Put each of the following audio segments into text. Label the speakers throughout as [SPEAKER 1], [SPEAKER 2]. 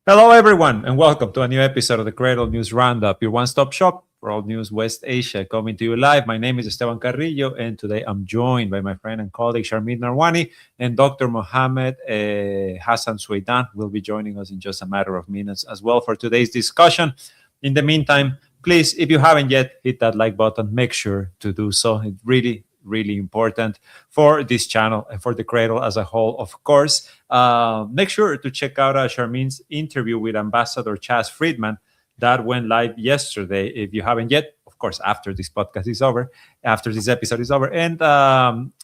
[SPEAKER 1] Hello, everyone, and welcome to a new episode of the Cradle News Roundup, your one-stop shop for all news West Asia, coming to you live. My name is Esteban Carrillo, and today I'm joined by my friend and colleague Sharmit Narwani and Dr. Mohammed Hassan Suaidan will be joining us in just a matter of minutes as well for today's discussion. In the meantime, please, if you haven't yet, hit that like button. Make sure to do so. It's really important for this channel and for the Cradle as a whole, of course. Make sure to check out Charmin's interview with Ambassador Chas Friedman that went live yesterday. If you haven't yet, of course, after this podcast is over, after this episode is over, and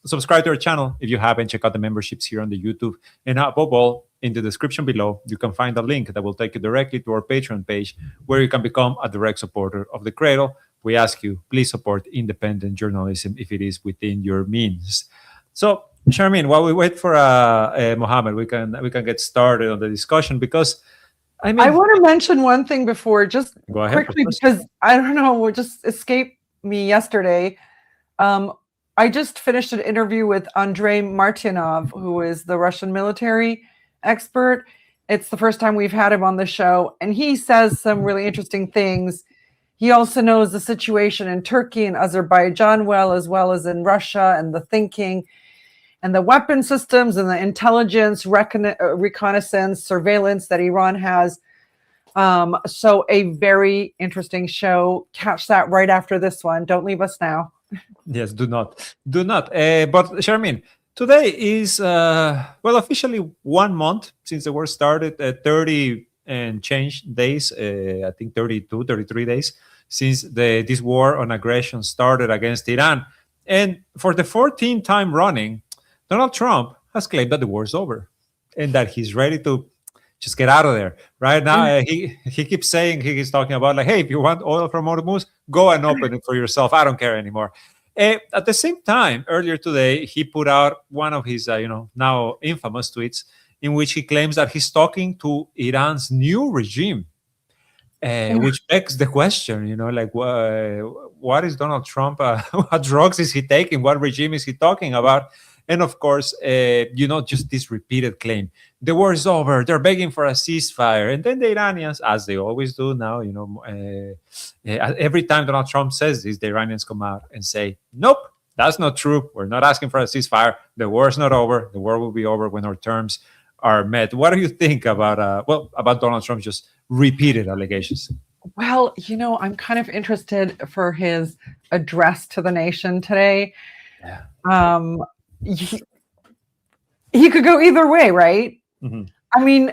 [SPEAKER 1] subscribe to our channel if you haven't. Check out the memberships here on the YouTube, and above all, in the description below, you can find a link that will take you directly to our Patreon page where you can become a direct supporter of the Cradle. We ask you, please support independent journalism if it is within your means. So, Charmin, while we wait for Mohammed, we can get started on the discussion because I
[SPEAKER 2] want to mention one thing before, just
[SPEAKER 1] go ahead,
[SPEAKER 2] quickly, because I don't know, it just escaped me yesterday. I just finished an interview with Andrei Martyanov, who is the Russian military expert. It's the first time we've had him on the show, and he says some really interesting things. He also knows the situation in Turkey and Azerbaijan well as in Russia, and the thinking and the weapon systems and the intelligence, reconnaissance, surveillance that Iran has. So a very interesting show. Catch that right after this one. Don't leave us now.
[SPEAKER 1] Yes, do not. But Charmin, today is, officially 1 month since the war started, 30 and change days, I think 32, 33 days, since this war on aggression started against Iran. And for the 14th time running, Donald Trump has claimed that the war is over and that he's ready to just get out of there. Right now, he keeps saying, he's talking about like, hey, if you want oil from Hormuz, go and open it for yourself. I don't care anymore. At the same time, earlier today, he put out one of his, now infamous tweets in which he claims that he's talking to Iran's new regime, which begs the question, what is Donald Trump, what drugs is he taking, what regime is he talking about? And of course, just this repeated claim, the war is over, they're begging for a ceasefire. And then the Iranians, as they always do now, every time Donald Trump says this, the Iranians come out and say, nope, that's not true. We're not asking for a ceasefire. The war is not over. The war will be over when our terms are met. What do you think about Donald Trump's just repeated allegations?
[SPEAKER 2] Well, I'm kind of interested for his address to the nation today.
[SPEAKER 1] Yeah.
[SPEAKER 2] He could go either way, right?
[SPEAKER 1] Mm-hmm.
[SPEAKER 2] I mean,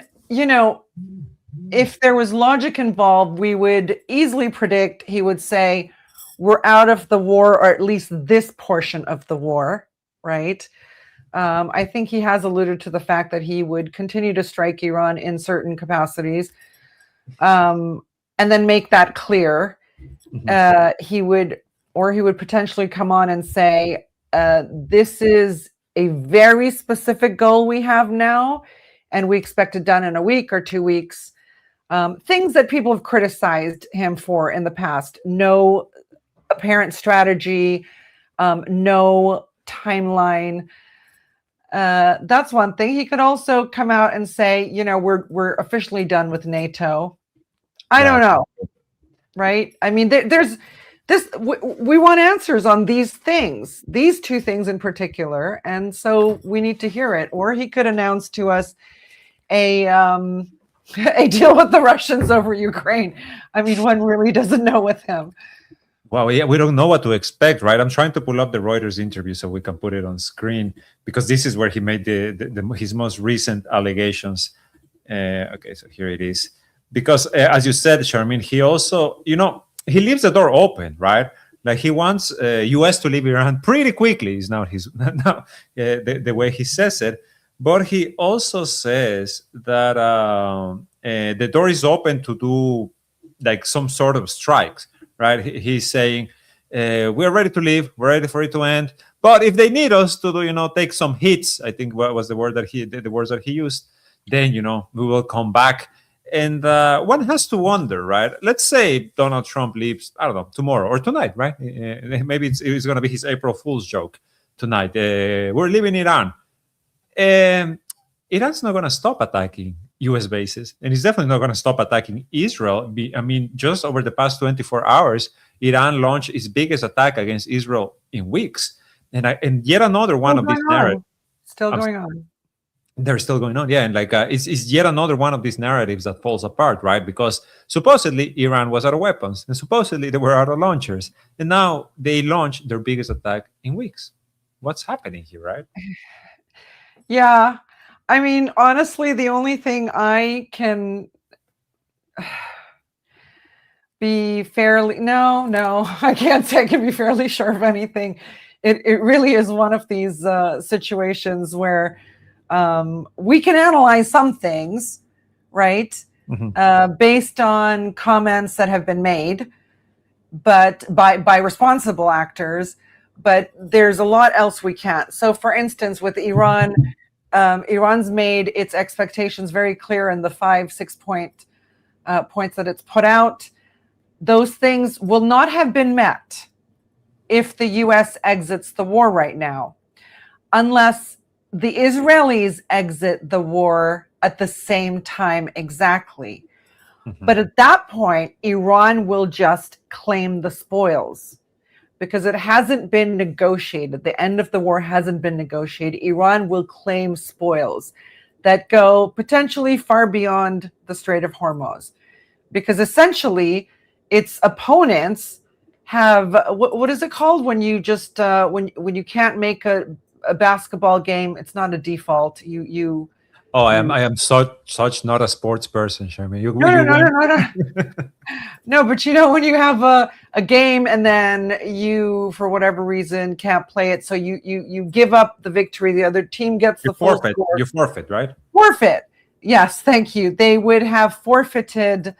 [SPEAKER 2] if there was logic involved, we would easily predict he would say, we're out of the war, or at least this portion of the war, right? I think he has alluded to the fact that he would continue to strike Iran in certain capacities, and then make that clear. Mm-hmm. He would potentially come on and say, this is a very specific goal we have now, and we expect it done in a week or 2 weeks. Things that people have criticized him for in the past. No apparent strategy, no timeline. That's one thing. He could also come out and say, we're officially done with NATO. I don't know, right? I mean, there's this. We want answers on these things, these two things in particular, and so we need to hear it. Or he could announce to us a deal with the Russians over Ukraine. I mean, one really doesn't know with him.
[SPEAKER 1] Well, yeah, we don't know what to expect, right? I'm trying to pull up the Reuters interview so we can put it on screen because this is where he made his most recent allegations. Okay, so here it is. Because as you said, Charmin, he also, he leaves the door open, right? Like he wants U.S. to leave Iran pretty quickly. Is now the way he says it. But he also says that the door is open to do like some sort of strikes, right? He's saying we're ready to leave, we're ready for it to end. But if they need us to do, take some hits, I think what was the words that he used, then we will come back. And one has to wonder, right? Let's say Donald Trump leaves, I don't know, tomorrow or tonight, right? Maybe it's going to be his April Fool's joke tonight. We're leaving Iran. Iran's not going to stop attacking U.S. bases, and it's definitely not going to stop attacking Israel. I mean, just over the past 24 hours, Iran launched its biggest attack against Israel in weeks, and yet another one
[SPEAKER 2] Still
[SPEAKER 1] of these
[SPEAKER 2] going
[SPEAKER 1] narratives.
[SPEAKER 2] on. Still going on.
[SPEAKER 1] They're still going on, yeah, and it's yet another one of these narratives that falls apart, right? Because supposedly Iran was out of weapons, and supposedly they were out of launchers, and now they launched their biggest attack in weeks. What's happening here, right?
[SPEAKER 2] Yeah. I mean, honestly, the only thing I can be fairly I can't say I can be fairly sure of anything. It really is one of these situations where we can analyze some things, right, based on comments that have been made, but by responsible actors. But there's a lot else we can't. So, for instance, with Iran, Iran's made its expectations very clear in the 5-6 points that it's put out. Those things will not have been met if the U.S. exits the war right now, unless the Israelis exit the war at the same time exactly. But at that point, Iran will just claim the spoils because it hasn't been negotiated. The end of the war hasn't been negotiated. Iran will claim spoils that go potentially far beyond the Strait of Hormuz, because essentially its opponents have, what is it called when you just when you can't make a basketball game? It's not a default.
[SPEAKER 1] I am such not a sports person, Sherman.
[SPEAKER 2] No, but when you have a game and then you, for whatever reason, can't play it, so you give up the victory. The other team gets the full
[SPEAKER 1] forfeit.
[SPEAKER 2] score.
[SPEAKER 1] You forfeit, right?
[SPEAKER 2] Forfeit. Yes, thank you. They would have forfeited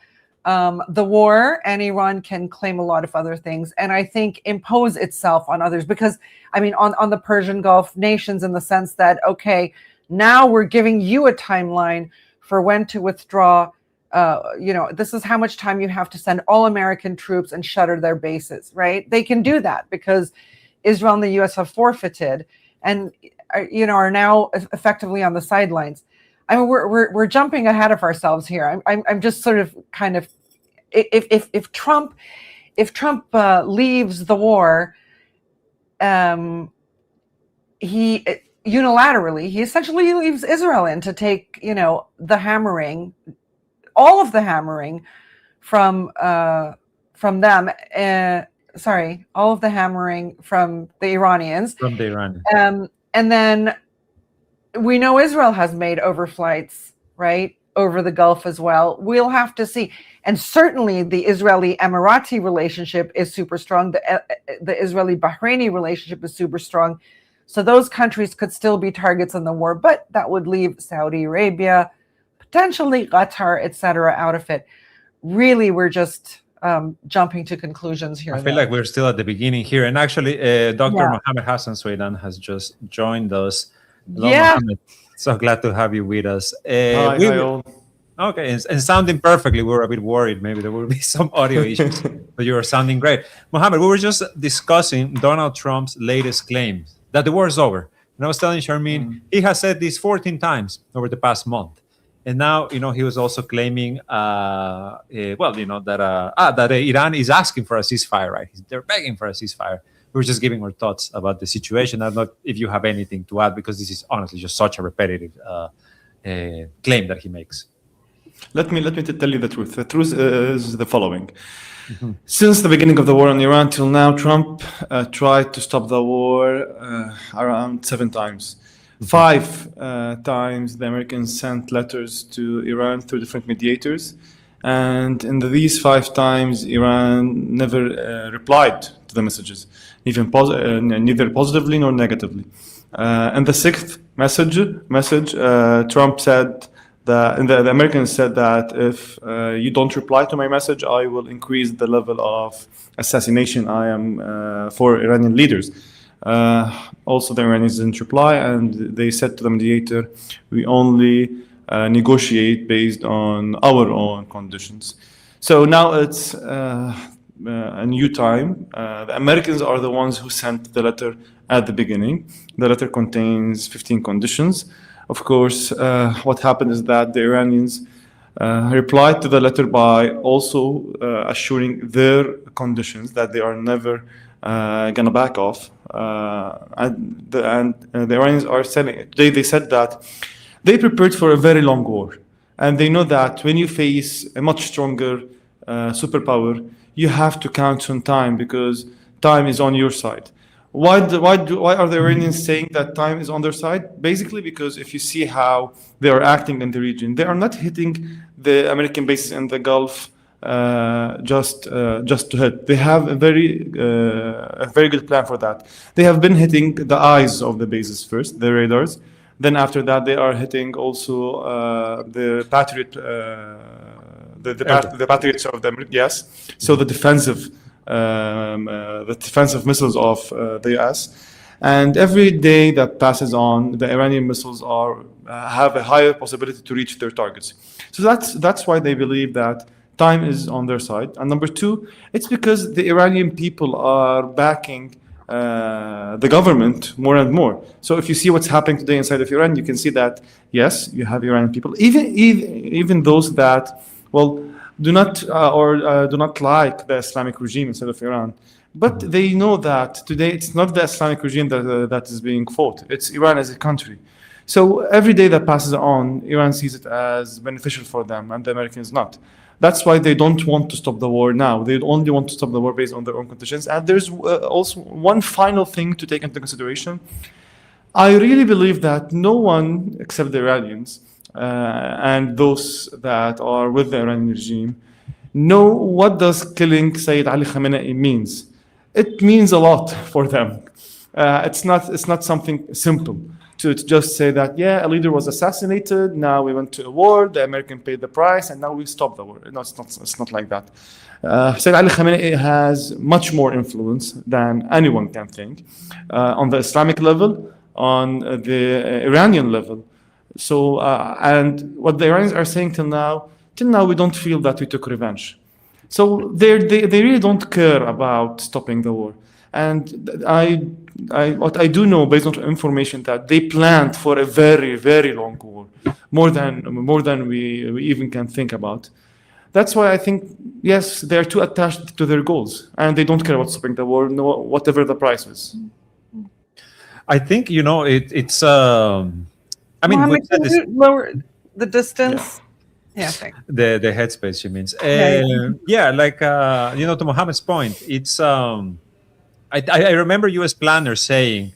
[SPEAKER 2] the war, and Iran can claim a lot of other things, and I think impose itself on others, because I mean on the Persian Gulf nations, in the sense that, okay, now we're giving you a timeline for when to withdraw. This is how much time you have to send all American troops and shutter their bases, right? They can do that because Israel and the U.S. have forfeited and are now effectively on the sidelines. I mean, we're jumping ahead of ourselves here. I'm just sort of kind of, if Trump leaves the war, he unilaterally, he essentially leaves Israel in to take the hammering, all of the hammering from them. All of the hammering from the Iranians.
[SPEAKER 1] From the Iranians.
[SPEAKER 2] And then we know Israel has made overflights, right, over the Gulf as well. We'll have to see. And certainly the Israeli-Emirati relationship is super strong. The Israeli-Bahraini relationship is super strong. So those countries could still be targets in the war, but that would leave Saudi Arabia, potentially Qatar, etc., out of it. Really, we're just jumping to conclusions here.
[SPEAKER 1] I feel like we're still at the beginning here. And actually, Dr. Mohammed Hassan Swaidan has just joined us. Hello, Mohammed. So glad to have you with us.
[SPEAKER 3] Hi all.
[SPEAKER 1] Okay, and sounding perfectly. We were a bit worried. Maybe there will be some audio issues, but you are sounding great. Mohammed, we were just discussing Donald Trump's latest claims that the war is over. And I was telling Sharmeen, he has said this 14 times over the past month. And now, he was also claiming, that Iran is asking for a ceasefire, right? They're begging for a ceasefire. We were just giving our thoughts about the situation. I don't know if you have anything to add, because this is honestly just such a repetitive claim that he makes.
[SPEAKER 3] Let me tell you the truth. The truth is the following. Since the beginning of the war in Iran till now, Trump tried to stop the war around 7 times. 5 times the Americans sent letters to Iran through different mediators. And in these 5 times, Iran never replied to the messages, neither positively nor negatively. And the 6th message, Trump said, the Americans said that if you don't reply to my message, I will increase the level of assassination I am for Iranian leaders. Also, the Iranians didn't reply, and they said to the mediator, we only negotiate based on our own conditions. So now it's a new time. The Americans are the ones who sent the letter at the beginning. The letter contains 15 conditions. Of course, what happened is that the Iranians replied to the letter by also assuring their conditions that they are never gonna back off. And the Iranians are saying they said that they prepared for a very long war, and they know that when you face a much stronger superpower, you have to count on time because time is on your side. Why are the Iranians saying that time is on their side? Basically, because if you see how they are acting in the region, they are not hitting the American bases in the Gulf just to hit. They have a very good plan for that. They have been hitting the eyes of the bases first, the radars. Then after that, they are hitting also the Patriot, the Patriots of them. Yes, so the defensive missiles of the U.S. And every day that passes on, the Iranian missiles have a higher possibility to reach their targets. So that's why they believe that time is on their side. And number two, it's because the Iranian people are backing the government more and more. So if you see what's happening today inside of Iran, you can see that yes, you have Iranian people, even those that do not like the Islamic regime inside of Iran, but they know that today it's not the Islamic regime that is being fought; it's Iran as a country. So every day that passes on, Iran sees it as beneficial for them, and the Americans not. That's why they don't want to stop the war now. They only want to stop the war based on their own conditions. And there's also one final thing to take into consideration. I really believe that no one except the Iranians and those that are with the Iranian regime know what does killing Sayyid Ali Khamenei means. It means a lot for them. It's not something simple to just say that, yeah, a leader was assassinated, now we went to a war, the American paid the price, and now we stop the war. No, it's not like that. Sayyid Ali Khamenei has much more influence than anyone can think on the Islamic level, on the Iranian level. So, and what the Iranians are saying till now, we don't feel that we took revenge. So they really don't care about stopping the war. And what I do know, based on information, that they planned for a very, very long war, more than we even can think about. That's why I think, yes, they are too attached to their goals, and they don't care about stopping the war, whatever the price is.
[SPEAKER 1] I think it's. I mean,
[SPEAKER 2] Mohammed, can you lower the distance? Yeah, thanks.
[SPEAKER 1] The headspace, she means.
[SPEAKER 2] Yeah.
[SPEAKER 1] Like to Mohammed's point, it's. I remember U.S. planners saying,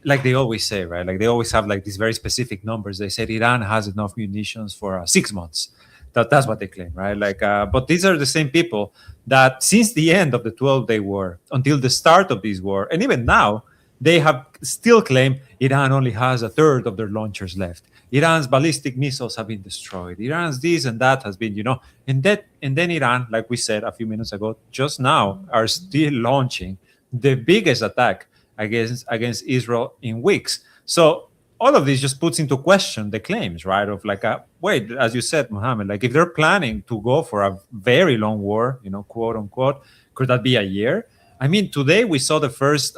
[SPEAKER 1] like they always say, right? Like they always have like these very specific numbers. They said Iran has enough munitions for 6 months. That's what they claim, right? Like, but these are the same people that since the end of the 12-day war until the start of this war, and even now, they have still claimed Iran only has a third of their launchers left. Iran's ballistic missiles have been destroyed. Iran's this and that has been, and then Iran, like we said a few minutes ago, just now are still launching the biggest attack against Israel in weeks. So all of this just puts into question the claims, right? Of like, wait, as you said, Mohammed, like if they're planning to go for a very long war, quote unquote, could that be a year? I mean, today we saw the first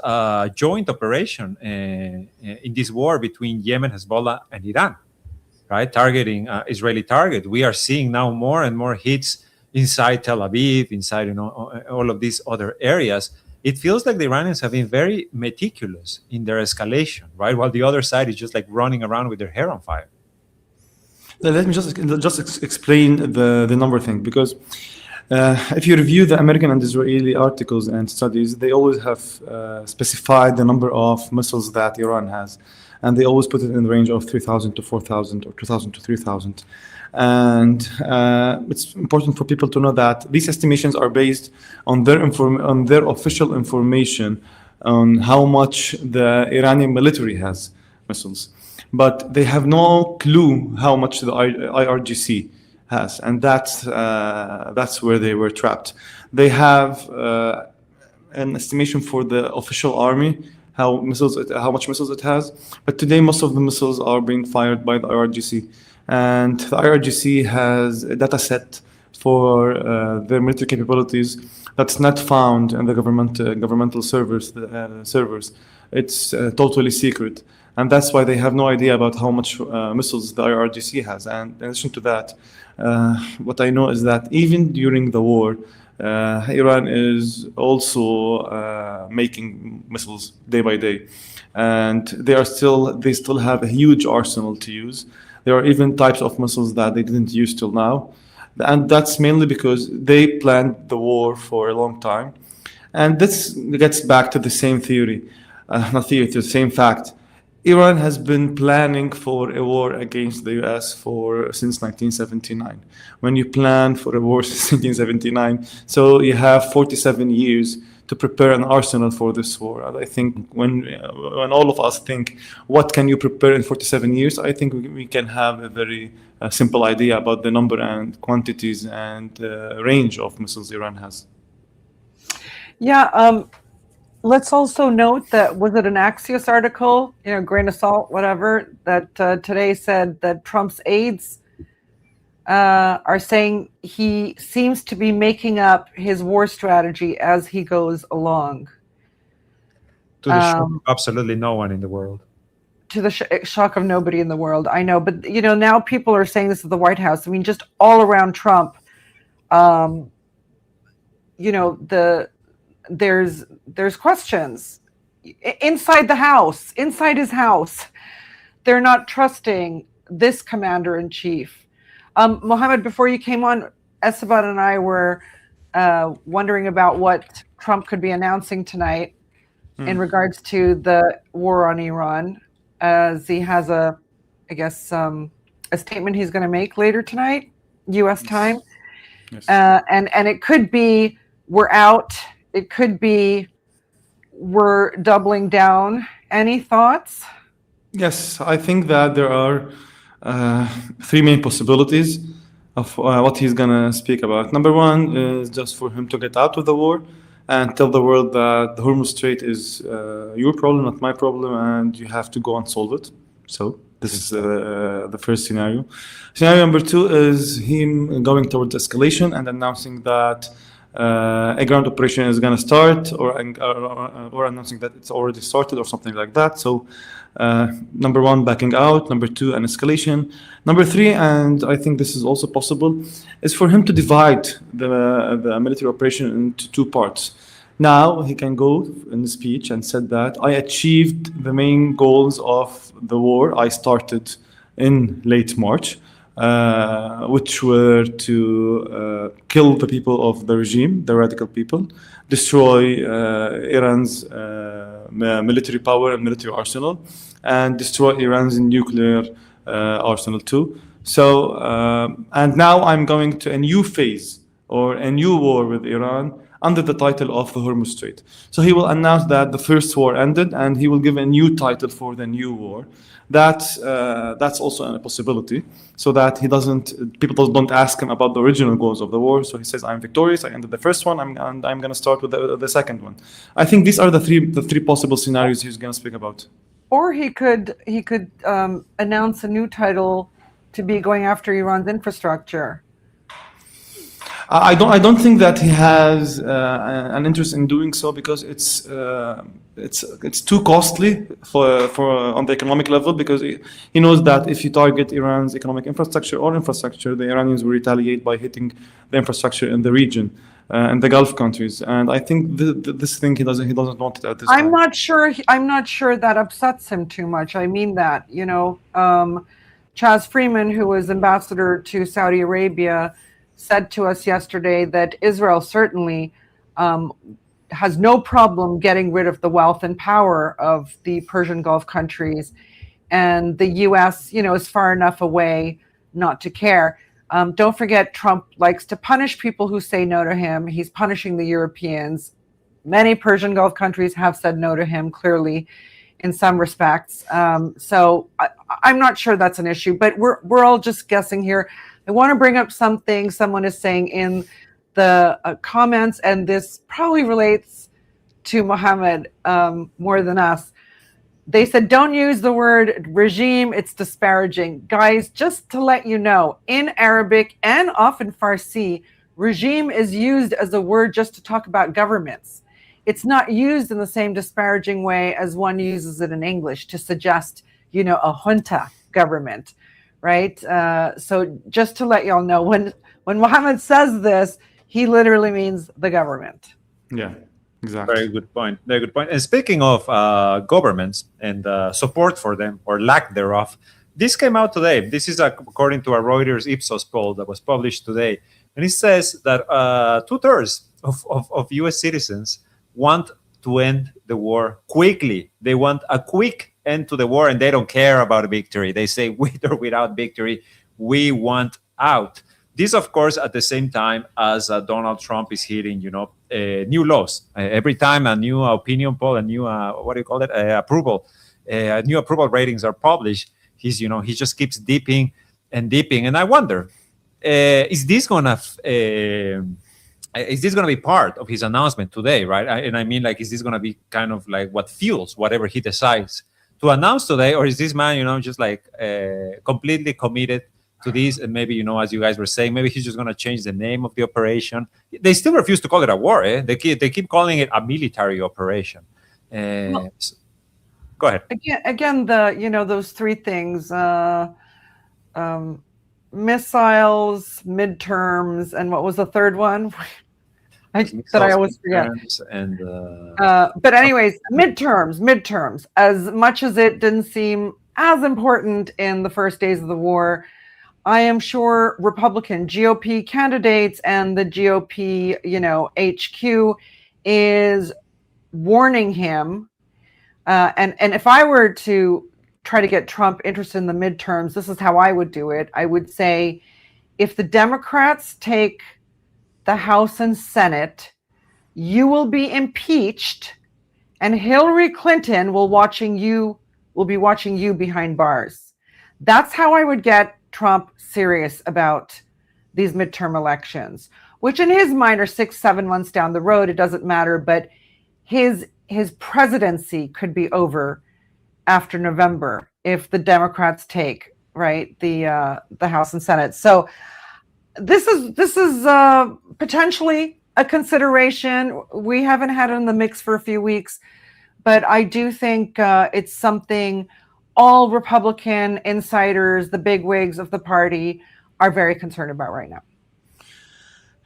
[SPEAKER 1] joint operation in this war between Yemen, Hezbollah, and Iran, right? Targeting Israeli target. We are seeing now more and more hits inside Tel Aviv, inside all of these other areas. It feels like the Iranians have been very meticulous in their escalation, right? While the other side is just like running around with their hair on fire.
[SPEAKER 3] Let me just explain the number thing, because if you review the American and Israeli articles and studies, they always have specified the number of missiles that Iran has. And they always put it in the range of 3,000 to 4,000 or 2,000 to 3,000. And it's important for people to know that these estimations are based on their official information on how much the Iranian military has missiles. But they have no clue how much the IRGC has, and that's where they were trapped. They have an estimation for the official army, how much missiles it has, but today most of the missiles are being fired by the IRGC. And the IRGC has a data set for their military capabilities that's not found in the governmental servers. It's totally secret. And that's why they have no idea about how much missiles the IRGC has. And in addition to that, what I know is that even during the war, Iran is also making missiles day by day, and they still have a huge arsenal to use. There are even types of missiles that they didn't use till now, and that's mainly because they planned the war for a long time. And this gets back to the same theory, not theory, to the same fact. Iran has been planning for a war against the US since 1979. When you plan for a war since 1979, so you have 47 years to prepare an arsenal for this war. And I think when all of us think, what can you prepare in 47 years? I think we can have a very simple idea about the number and quantities and range of missiles Iran has.
[SPEAKER 2] Yeah. Let's also note that, was it an Axios article, grain of salt, whatever, that today said that Trump's aides are saying he seems to be making up his war strategy as he goes along.
[SPEAKER 1] To the shock of absolutely no one in the world.
[SPEAKER 2] To the shock of nobody in the world, I know. But, now people are saying this at the White House. I mean, just all around Trump, there's questions inside his house. They're not trusting this commander-in-chief. Mohammed, before you came on, Esteban and I were wondering about what Trump could be announcing tonight in regards to the war on Iran, as he has a statement he's going to make later tonight, U.S. time. Yes. And it could be we're out. It could be we're doubling down. Any thoughts?
[SPEAKER 3] Yes, I think that there are three main possibilities of what he's going to speak about. Number one is just for him to get out of the war and tell the world that the Hormuz Strait is your problem, not my problem, and you have to go and solve it. So this is the first scenario. Scenario number two is him going towards escalation and announcing that a ground operation is going to start, or announcing that it's already started, or something like that. So, number one, backing out. Number two, an escalation. Number three, and I think this is also possible, is for him to divide the military operation into two parts. Now he can go in the speech and said that I achieved the main goals of the war I started in late March. Which were to kill the people of the regime, the radical people, destroy Iran's military power and military arsenal, and destroy Iran's nuclear arsenal too. So, and now I'm going to a new phase or a new war with Iran under the title of the Hormuz Strait. So he will announce that the first war ended, and he will give a new title for the new war. That's also a possibility, so that people don't ask him about the original goals of the war. So he says, "I'm victorious. I ended the first one. I'm going to start with the second one." I think these are the three possible scenarios he's going to speak about.
[SPEAKER 2] Or he could announce a new title to be going after Iran's infrastructure.
[SPEAKER 3] I don't think that he has an interest in doing so, because it's too costly for on the economic level, because he knows that if you target Iran's economic infrastructure, the Iranians will retaliate by hitting the infrastructure in the region and the Gulf countries. And I think this thing he doesn't want it at this time.
[SPEAKER 2] I'm not sure that upsets him too much. I mean that, Chaz Freeman, who was ambassador to Saudi Arabia, said to us yesterday that Israel certainly has no problem getting rid of the wealth and power of the Persian Gulf countries, and the U.S., is far enough away not to care. Don't forget, Trump likes to punish people who say no to him. He's punishing the Europeans. Many Persian Gulf countries have said no to him, clearly, in some respects. So I'm not sure that's an issue, but we're all just guessing here. I want to bring up something someone is saying in the comments, and this probably relates to Mohammed more than us. They said, don't use the word regime, it's disparaging. Guys, just to let you know, in Arabic and often Farsi, regime is used as a word just to talk about governments. it's not used in the same disparaging way as one uses it in English to suggest, a junta government, right? So just to let y'all know, when Mohammed says this, he literally means the government.
[SPEAKER 3] Yeah, exactly.
[SPEAKER 1] Very good point. Very good point. And speaking of governments and support for them or lack thereof, this came out today. This is according to a Reuters Ipsos poll that was published today. And it says that 2/3 of US citizens want to end the war quickly. They want a quick end to the war, and they don't care about a victory. They say, with or without victory, we want out. This, of course, at the same time as Donald Trump is hitting, new laws. Every time a new opinion poll, a new what do you call it, new approval ratings are published, he just keeps dipping and dipping. And I wonder, is this gonna be part of his announcement today, right? And I mean, like, is this gonna be kind of like what fuels whatever he decides to announce today, or is this man, just like completely committed to this? And maybe, as you guys were saying, maybe he's just going to change the name of the operation. They still refuse to call it a war. They keep calling it a military operation. Go ahead.
[SPEAKER 2] Again, those three things: missiles, midterms, and what was the third one? I always forget.
[SPEAKER 1] And
[SPEAKER 2] but anyways, midterms. As much as it didn't seem as important in the first days of the war, I am sure Republican GOP candidates and the GOP, HQ is warning him. And if I were to try to get Trump interested in the midterms, this is how I would do it. I would say, if the Democrats take the House and Senate, you will be impeached, and Hillary Clinton will be watching you behind bars. That's how I would get Trump serious about these midterm elections, which in his mind are 6-7 months down the road. It doesn't matter, but his presidency could be over after November if the Democrats take the House and Senate. So this is potentially a consideration. We haven't had it in the mix for a few weeks, but I do think it's something all Republican insiders, the bigwigs of the party, are very concerned about right now.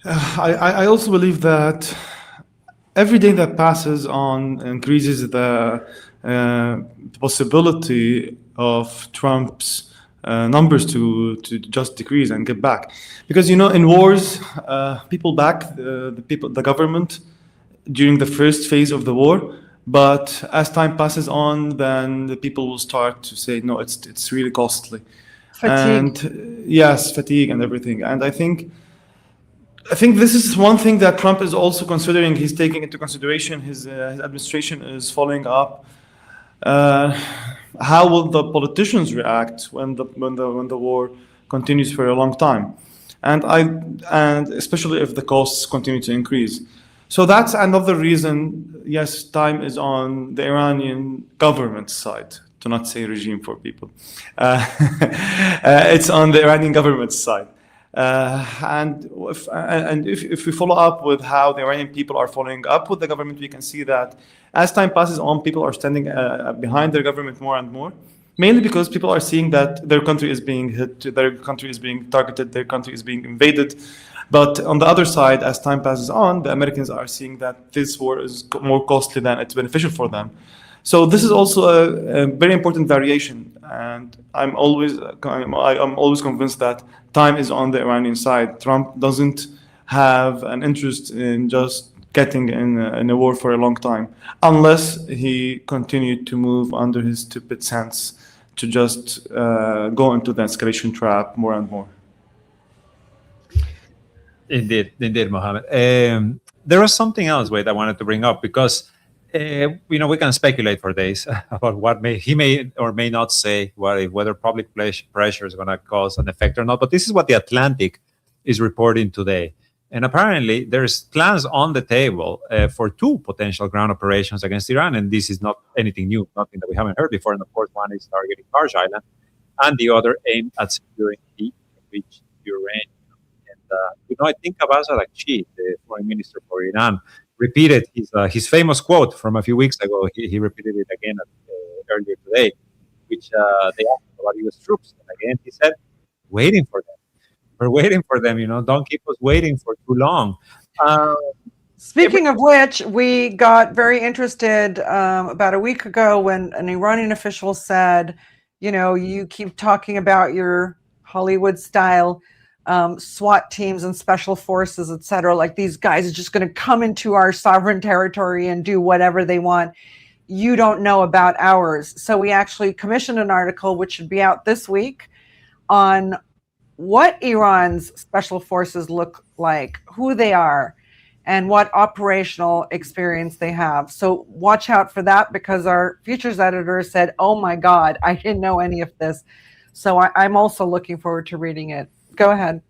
[SPEAKER 3] I also believe that every day that passes on increases the possibility of Trump's numbers to just decrease and get back, because in wars, people back the government during the first phase of the war. But as time passes on, then the people will start to say, no, it's really costly.
[SPEAKER 2] Fatigue.
[SPEAKER 3] And yes, fatigue and everything. And I think this is one thing that Trump is also considering. He's taking into consideration. His administration is following up. How will the politicians react when the war continues for a long time, and especially if the costs continue to increase. So that's another reason. Yes, time is on the Iranian government side, to not say regime for people. It's on the Iranian government side. And if we follow up with how the Iranian people are following up with the government, we can see that as time passes on, people are standing behind their government more and more, mainly because people are seeing that their country is being hit, their country is being targeted, their country is being invaded. But on the other side, as time passes on, the Americans are seeing that this war is more costly than it's beneficial for them. So this is also a very important variation, and I'm always convinced that time is on the Iranian side. Trump doesn't have an interest in just getting in a war for a long time, unless he continued to move under his stupid sense to just go into the escalation trap more and more.
[SPEAKER 1] Indeed, Mohammed. There was something else, Wade, I wanted to bring up, because we can speculate for days about what he may or may not say, whether public pressure is going to cause an effect or not. But this is what the Atlantic is reporting today. And apparently, there's plans on the table for 2 potential ground operations against Iran. And this is not anything new, nothing that we haven't heard before. And of course, one is targeting Karj Island, and the other aimed at securing the enriched uranium. And I think Abbas Araghchi, the foreign minister for Iran, repeated his famous quote from a few weeks ago. He repeated it again earlier today, which they asked him about U.S. troops. And again, he said, waiting for them. We're waiting for them, don't keep us waiting for too long.
[SPEAKER 2] Speaking of which, we got very interested about a week ago when an Iranian official said, you keep talking about your Hollywood-style SWAT teams and special forces, et cetera. Like these guys are just going to come into our sovereign territory and do whatever they want. You don't know about ours. So we actually commissioned an article, which should be out this week, on what Iran's special forces look like, who they are, and what operational experience they have. So watch out for that, because our futures editor said, oh my God, I didn't know any of this. So I'm also looking forward to reading it. Go ahead.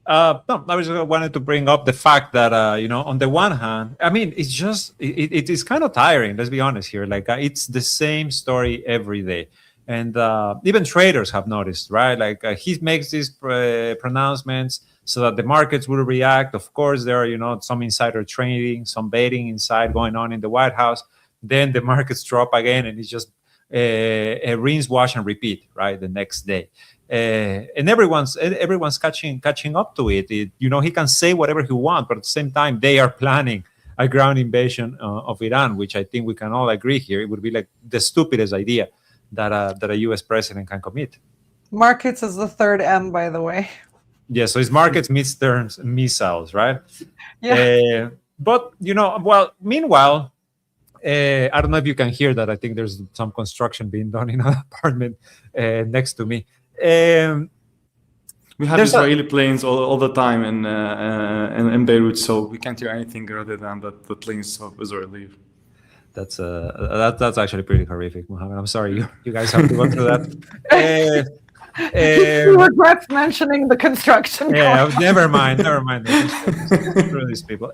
[SPEAKER 1] No, I was wanted to bring up the fact that on the one hand, I mean, it's just it is kind of tiring. Let's be honest here. Like it's the same story every day, and even traders have noticed, right? Like he makes these pronouncements so that the markets will react. Of course, there are some insider trading, some betting inside going on in the White House. Then the markets drop again, and it's just a rinse, wash, and repeat, right? The next day. And everyone's catching up to it. He can say whatever he wants, but at the same time, they are planning a ground invasion of Iran, which I think we can all agree here. It would be like the stupidest idea that a U.S. president can commit.
[SPEAKER 2] Markets is the third M, by the way.
[SPEAKER 1] Yeah, so it's markets, midterms, missiles, right?
[SPEAKER 2] Yeah.
[SPEAKER 1] But meanwhile, I don't know if you can hear that. I think there's some construction being done in an apartment next to me.
[SPEAKER 3] We have Israeli planes all the time in Beirut, so we can't hear anything other than the planes of Israel leave.
[SPEAKER 1] That's actually pretty horrific, Mohammed. I'm sorry you guys have to go through that.
[SPEAKER 2] He regrets mentioning the construction.
[SPEAKER 1] Yeah, never mind. Screw these people,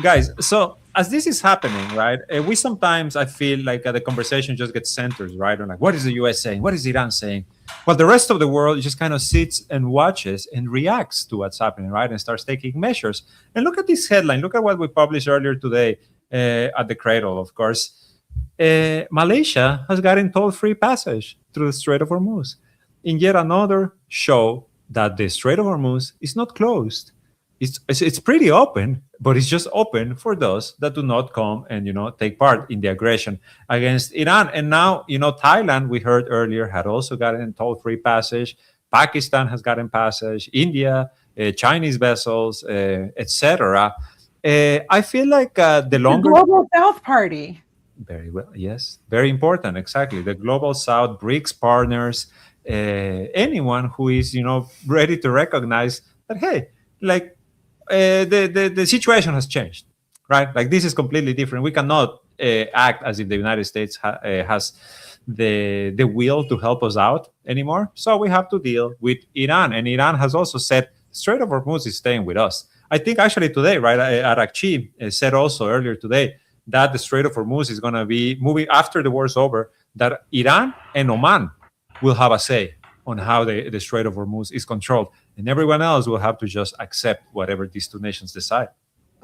[SPEAKER 1] guys. So as this is happening, right? We sometimes I feel like the conversation just gets centered, right? On like, what is the U.S. saying? What is Iran saying? Well, the rest of the world just kind of sits and watches and reacts to what's happening, right? And starts taking measures. And look at this headline. Look at what we published earlier today at the Cradle, of course. Malaysia has gotten toll-free passage through the Strait of Hormuz, in yet another show that the Strait of Hormuz is not closed. It's pretty open, but it's just open for those that do not come and take part in the aggression against Iran. And now Thailand, we heard earlier, had also gotten toll-free passage. Pakistan has gotten passage. India, Chinese vessels, etc. I feel like the longer
[SPEAKER 2] Global South Party.
[SPEAKER 1] Very well, yes, very important. Exactly, the Global South, BRICS partners, anyone who is ready to recognize that, hey, like. The situation has changed, right? Like this is completely different. We cannot act as if the United States has the will to help us out anymore. So we have to deal with Iran, and Iran has also said Strait of Hormuz is staying with us. I think actually today, right, Arakchi said also earlier today that the Strait of Hormuz is going to be moving after the war's over. That Iran and Oman will have a say on how the Strait of Hormuz is controlled. And everyone else will have to just accept whatever these two nations decide.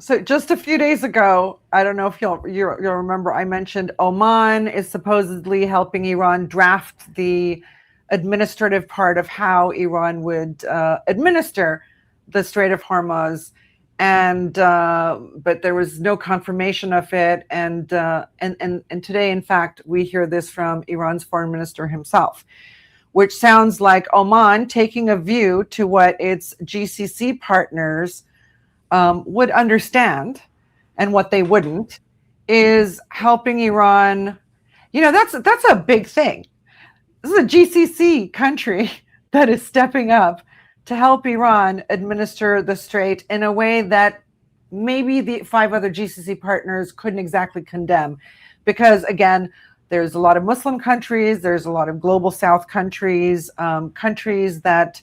[SPEAKER 2] So just a few days ago, I don't know if you'll remember, I mentioned Oman is supposedly helping Iran draft the administrative part of how Iran would administer the Strait of Hormuz. And but there was no confirmation of it. And today, in fact, we hear this from Iran's foreign minister himself, which sounds like Oman taking a view to what its GCC partners would understand and what they wouldn't, is helping Iran. That's a big thing. This is a GCC country that is stepping up to help Iran administer the strait in a way that maybe the 5 other GCC partners couldn't exactly condemn. Because again, there's a lot of Muslim countries, there's a lot of global South countries, countries that,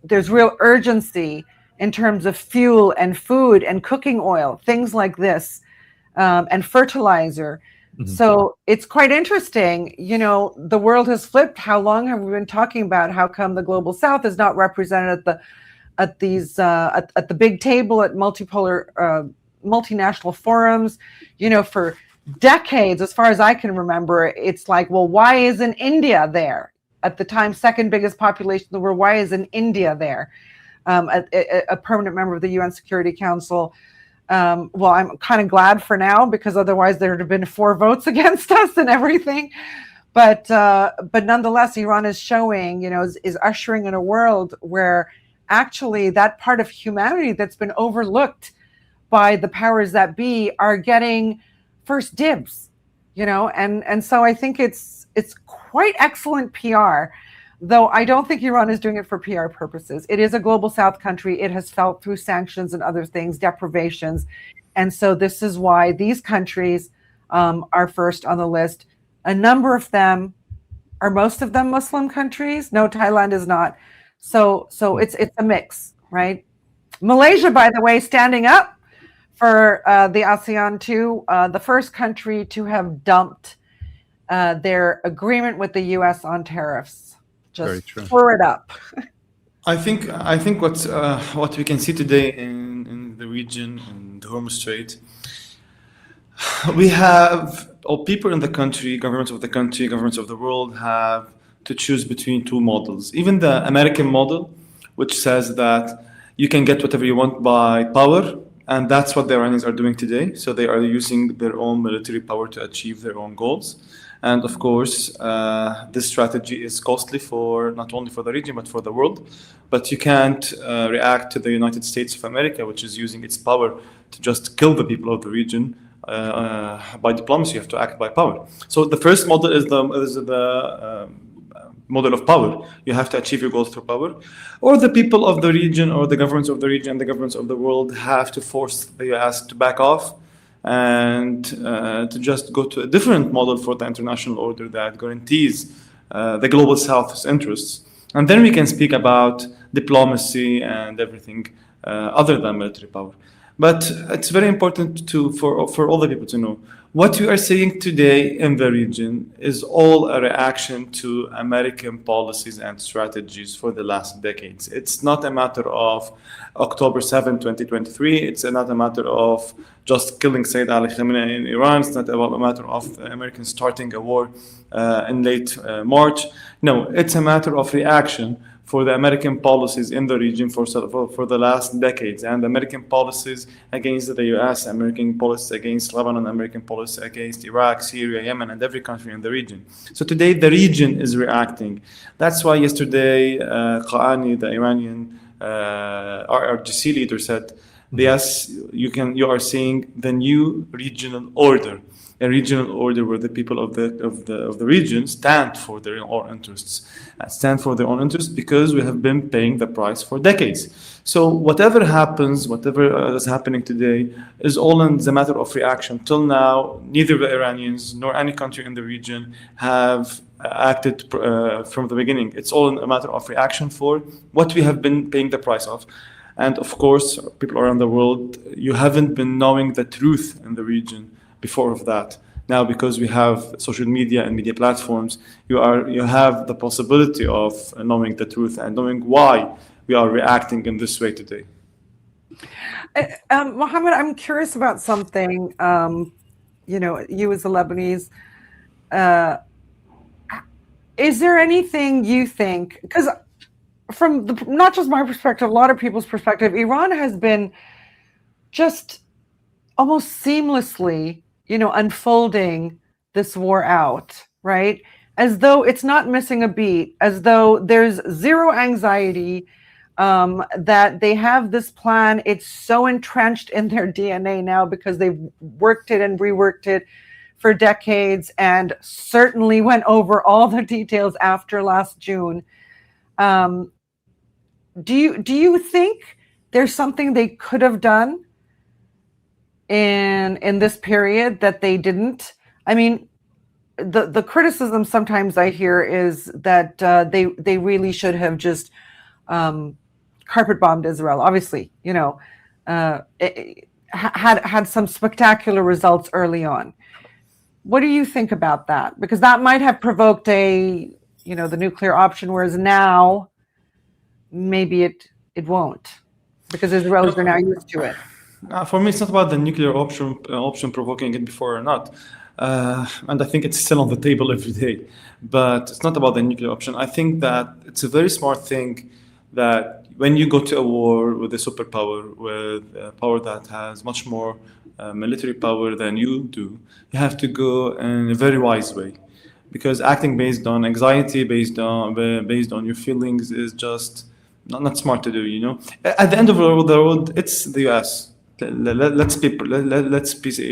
[SPEAKER 2] there's real urgency in terms of fuel and food and cooking oil, things like this, and fertilizer. Mm-hmm. So it's quite interesting. The world has flipped. How long have we been talking about how come the global South is not represented at the at these at the big table at multinational forums, for decades, as far as I can remember. It's like, well, why isn't India there? At the time, second biggest population in the world, why isn't India there? A permanent member of the UN Security Council. Well, I'm kind of glad for now, because otherwise there would have been 4 votes against us and everything. But nonetheless, Iran is showing, is ushering in a world where actually that part of humanity that's been overlooked by the powers that be are getting first dibs, and so I think it's quite excellent PR, though I don't think Iran is doing it for PR purposes. It is a global South country. It has felt through sanctions and other things, deprivations, and so this is why these countries are first on the list. A number of them, are most of them Muslim countries? No, Thailand is not. So it's a mix, right? Malaysia, by the way, standing up for the ASEAN too, the first country to have dumped their agreement with the U.S. on tariffs. Just throw it up.
[SPEAKER 3] I think what we can see today in the region, in the Hormuz Strait, we have people in the country, governments of the country, governments of the world have to choose between 2 models. Even the American model, which says that you can get whatever you want by power, and that's what the Iranians are doing today. So they are using their own military power to achieve their own goals. And of course, this strategy is costly for not only for the region, but for the world. But you can't react to the United States of America, which is using its power to just kill the people of the region. By diplomacy, you have to act by power. So the first model is the model of power. You have to achieve your goals through power. Or the people of the region, or the governments of the region, and the governments of the world have to force the US to back off and to just go to a different model for the international order that guarantees the global South's interests. And then we can speak about diplomacy and everything other than military power. But it's very important for all the people to know what we are seeing today in the region is all a reaction to American policies and strategies for the last decades. It's not a matter of October 7, 2023. It's not a matter of just killing Sayyid Ali Khamenei in Iran. It's not a matter of Americans starting a war in late March. No, it's a matter of reaction for the American policies in the region for the last decades, and American policies against the US, American policies against Lebanon, American policies against Iraq, Syria, Yemen, and every country in the region. So today the region is reacting. That's why yesterday Qa'ani, the Iranian RRGC leader, said, yes, you are seeing the new regional order. A regional order where the people of the region stand for their own interests, because we have been paying the price for decades. So whatever happens, whatever is happening today, is all in the matter of reaction. Till now, neither the Iranians nor any country in the region have acted from the beginning. It's all a matter of reaction for what we have been paying the price of. And of course, people around the world, you haven't been knowing the truth in the region before of that. Now, because we have social media and media platforms, you have the possibility of knowing the truth and knowing why we are reacting in this way today.
[SPEAKER 2] Mohammed, I'm curious about something. You as a Lebanese, is there anything you think, because from not just my perspective, a lot of people's perspective, Iran has been just almost seamlessly unfolding this war out, right? As though it's not missing a beat, as though there's zero anxiety, that they have this plan. It's so entrenched in their DNA now because they've worked it and reworked it for decades, and certainly went over all the details after last June. Do you think there's something they could have done in this period that they didn't? I mean, the criticism sometimes I hear is that they really should have just carpet bombed Israel. Obviously, had some spectacular results early on. What do you think about that? Because that might have provoked the nuclear option, whereas now maybe it it won't, because Israelis are now used to it.
[SPEAKER 3] For me, it's not about the nuclear option provoking it before or not. And I think it's still on the table every day. But it's not about the nuclear option. I think that it's a very smart thing that when you go to a war with a superpower, with a power that has much more military power than you do, you have to go in a very wise way. Because acting based on anxiety, based on your feelings, is just not smart to do. You know, at the end of the road, it's the U.S. Let's be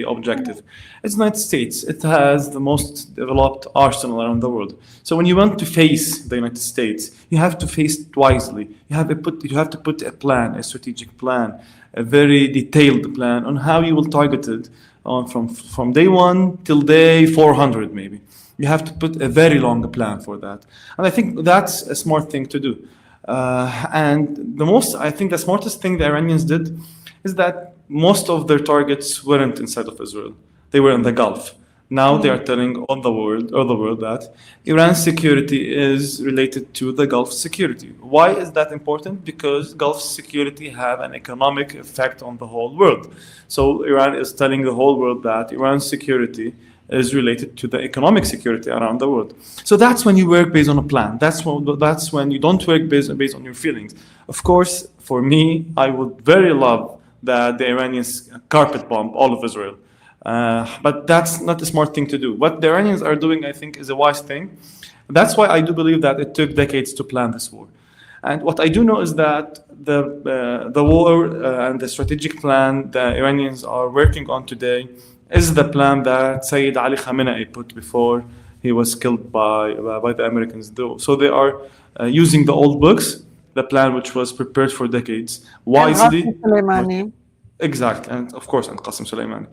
[SPEAKER 3] objective. It's the United States. It has the most developed arsenal around the world. So when you want to face the United States, you have to face it wisely. You have to put a plan, a strategic plan, a very detailed plan on how you will target it on from day one till day 400 maybe. You have to put a very long plan for that. And I think that's a smart thing to do. And I think the smartest thing the Iranians did is that most of their targets weren't inside of Israel. They were in the Gulf. Now they are telling all the world that Iran's security is related to the Gulf security. Why is that important? Because Gulf security have an economic effect on the whole world. So Iran is telling the whole world that Iran's security is related to the economic security around the world. So that's when you work based on a plan. That's when you don't work based on your feelings. Of course, for me, I would very love that the Iranians carpet bomb all of Israel. But that's not a smart thing to do. What the Iranians are doing, I think, is a wise thing. That's why I do believe that it took decades to plan this war. And what I do know is that the war and the strategic plan the Iranians are working on today is the plan that Sayyid Ali Khamenei put before he was killed by the Americans. So they are using the old books, the plan which was prepared for decades, wisely. Exactly, and of course, and Qasem Soleimani.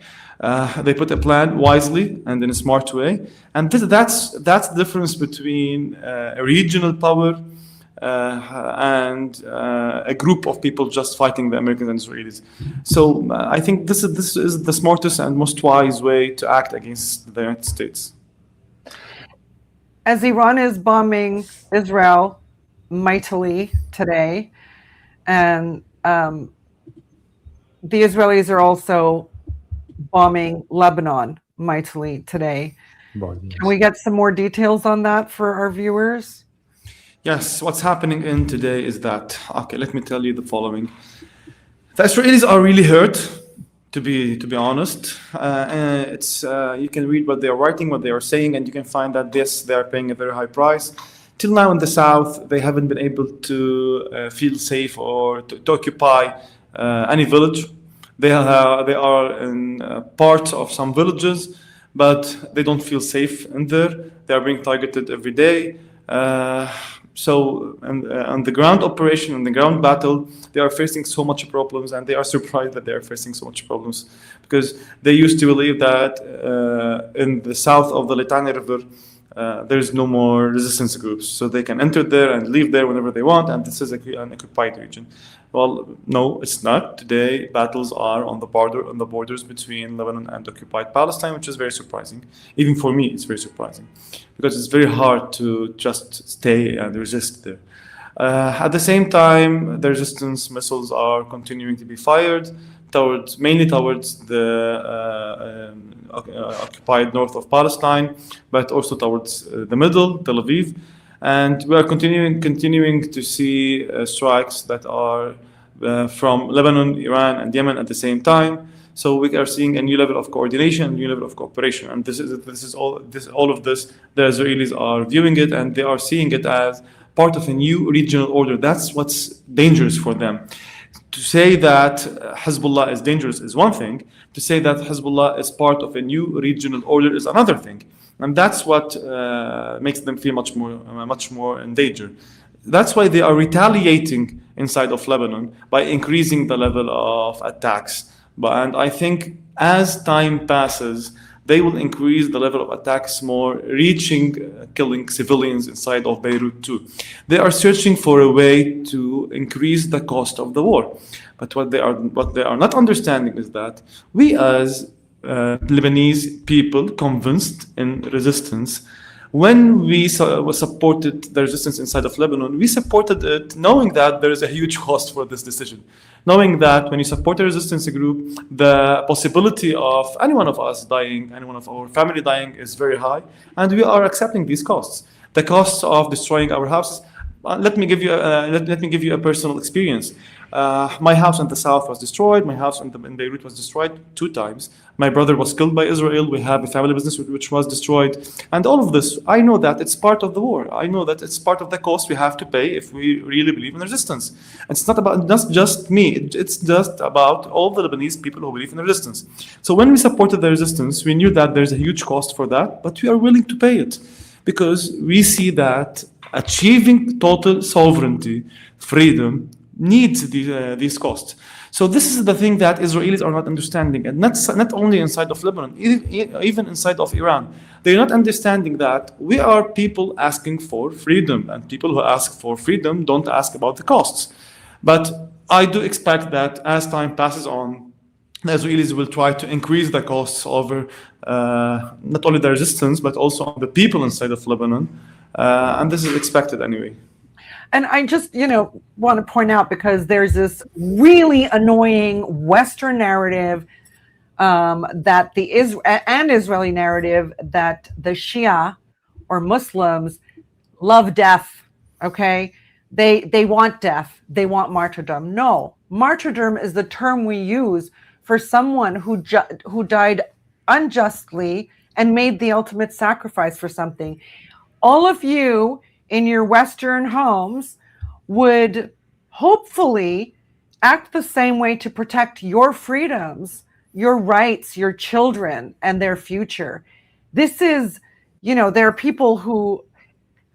[SPEAKER 3] They put a plan wisely and in a smart way, and that's the difference between a regional power and a group of people just fighting the Americans and Israelis. So I think this is the smartest and most wise way to act against the United States.
[SPEAKER 2] As Iran is bombing Israel mightily today, and the Israelis are also bombing Lebanon mightily today. Can we get some more details on that for our viewers?
[SPEAKER 3] Yes, what's happening in today is that, okay, let me tell you the following. The Israelis are really hurt, to be honest. It's you can read what they are writing, what they are saying, and you can find that they are paying a very high price. Till now in the south, they haven't been able to feel safe or to occupy any village. They are in part of some villages, but they don't feel safe in there. They are being targeted every day. So on the ground operation, on the ground battle, they are facing so much problems, and they are surprised that they are facing so much problems because they used to believe that in the south of the Litani River, there's no more resistance groups, so they can enter there and leave there whenever they want, and this is an occupied region. Well, no, it's not. Today, battles are on the borders between Lebanon and occupied Palestine, which is very surprising. Even for me, it's very surprising because it's very hard to just stay and resist there. At the same time, the resistance missiles are continuing to be fired mainly towards the occupied north of Palestine, but also towards the middle, Tel Aviv. And we are continuing to see strikes that are from Lebanon, Iran, and Yemen at the same time. So we are seeing a new level of coordination, a new level of cooperation, and all of this. The Israelis are viewing it, and they are seeing it as part of a new regional order. That's what's dangerous for them. To say that Hezbollah is dangerous is one thing. To say that Hezbollah is part of a new regional order is another thing. And that's what makes them feel much more in danger. That's why they are retaliating inside of Lebanon by increasing the level of attacks. And I think as time passes, they will increase the level of attacks more, reaching killing civilians inside of Beirut too. They are searching for a way to increase the cost of the war. But what they are not understanding is that we as Lebanese people convinced in resistance, When we supported the resistance inside of Lebanon, we supported it knowing that there is a huge cost for this decision. Knowing that when you support a resistance group, the possibility of any one of us dying, any one of our family dying is very high, and we are accepting these costs. The costs of destroying our houses. Let me give you a personal experience. My house in the south was destroyed. My house in Beirut was destroyed 2 times. My brother was killed by Israel. We have a family business which was destroyed. And all of this, I know that it's part of the war. I know that it's part of the cost we have to pay if we really believe in resistance. And it's not just me. It's just about all the Lebanese people who believe in resistance. So when we supported the resistance, we knew that there's a huge cost for that, but we are willing to pay it because we see that achieving total sovereignty, freedom, needs these costs. So this is the thing that Israelis are not understanding, and not only inside of Lebanon, even inside of Iran. They're not understanding that we are people asking for freedom, and people who ask for freedom don't ask about the costs. But I do expect that as time passes on, the Israelis will try to increase the costs over not only the resistance, but also on the people inside of Lebanon. And this is expected anyway.
[SPEAKER 2] And I just, want to point out, because there's this really annoying Western narrative that the Israeli narrative that the Shia or Muslims love death. Okay, they want death. They want martyrdom. No, martyrdom is the term we use for someone who died unjustly and made the ultimate sacrifice for something. All of you in your Western homes would hopefully act the same way to protect your freedoms, your rights, your children, and their future. This is, there are people who,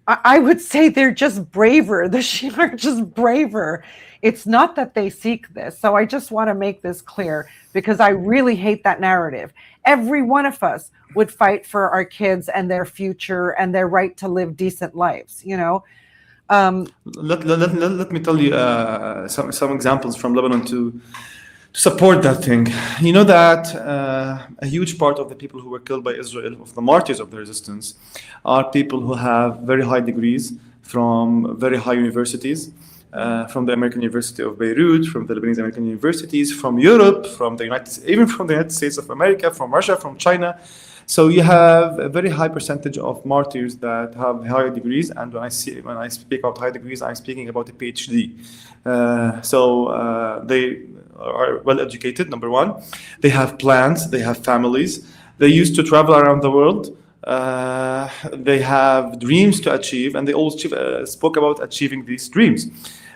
[SPEAKER 2] I would say they're just braver. The Shia are just braver. It's not that they seek this. So I just want to make this clear, because I really hate that narrative. Every one of us would fight for our kids and their future and their right to live decent lives,
[SPEAKER 3] Let me tell you some examples from Lebanon to support that thing. You know that a huge part of the people who were killed by Israel, of the martyrs of the resistance, are people who have very high degrees from very high universities. From the American University of Beirut, from the Lebanese American universities, from Europe, even from the United States of America, from Russia, from China. So you have a very high percentage of martyrs that have higher degrees, and when I speak about high degrees, I'm speaking about a PhD. They are well educated. Number one, they have plans, they have families, they used to travel around the world. They have dreams to achieve, and they all spoke about achieving these dreams.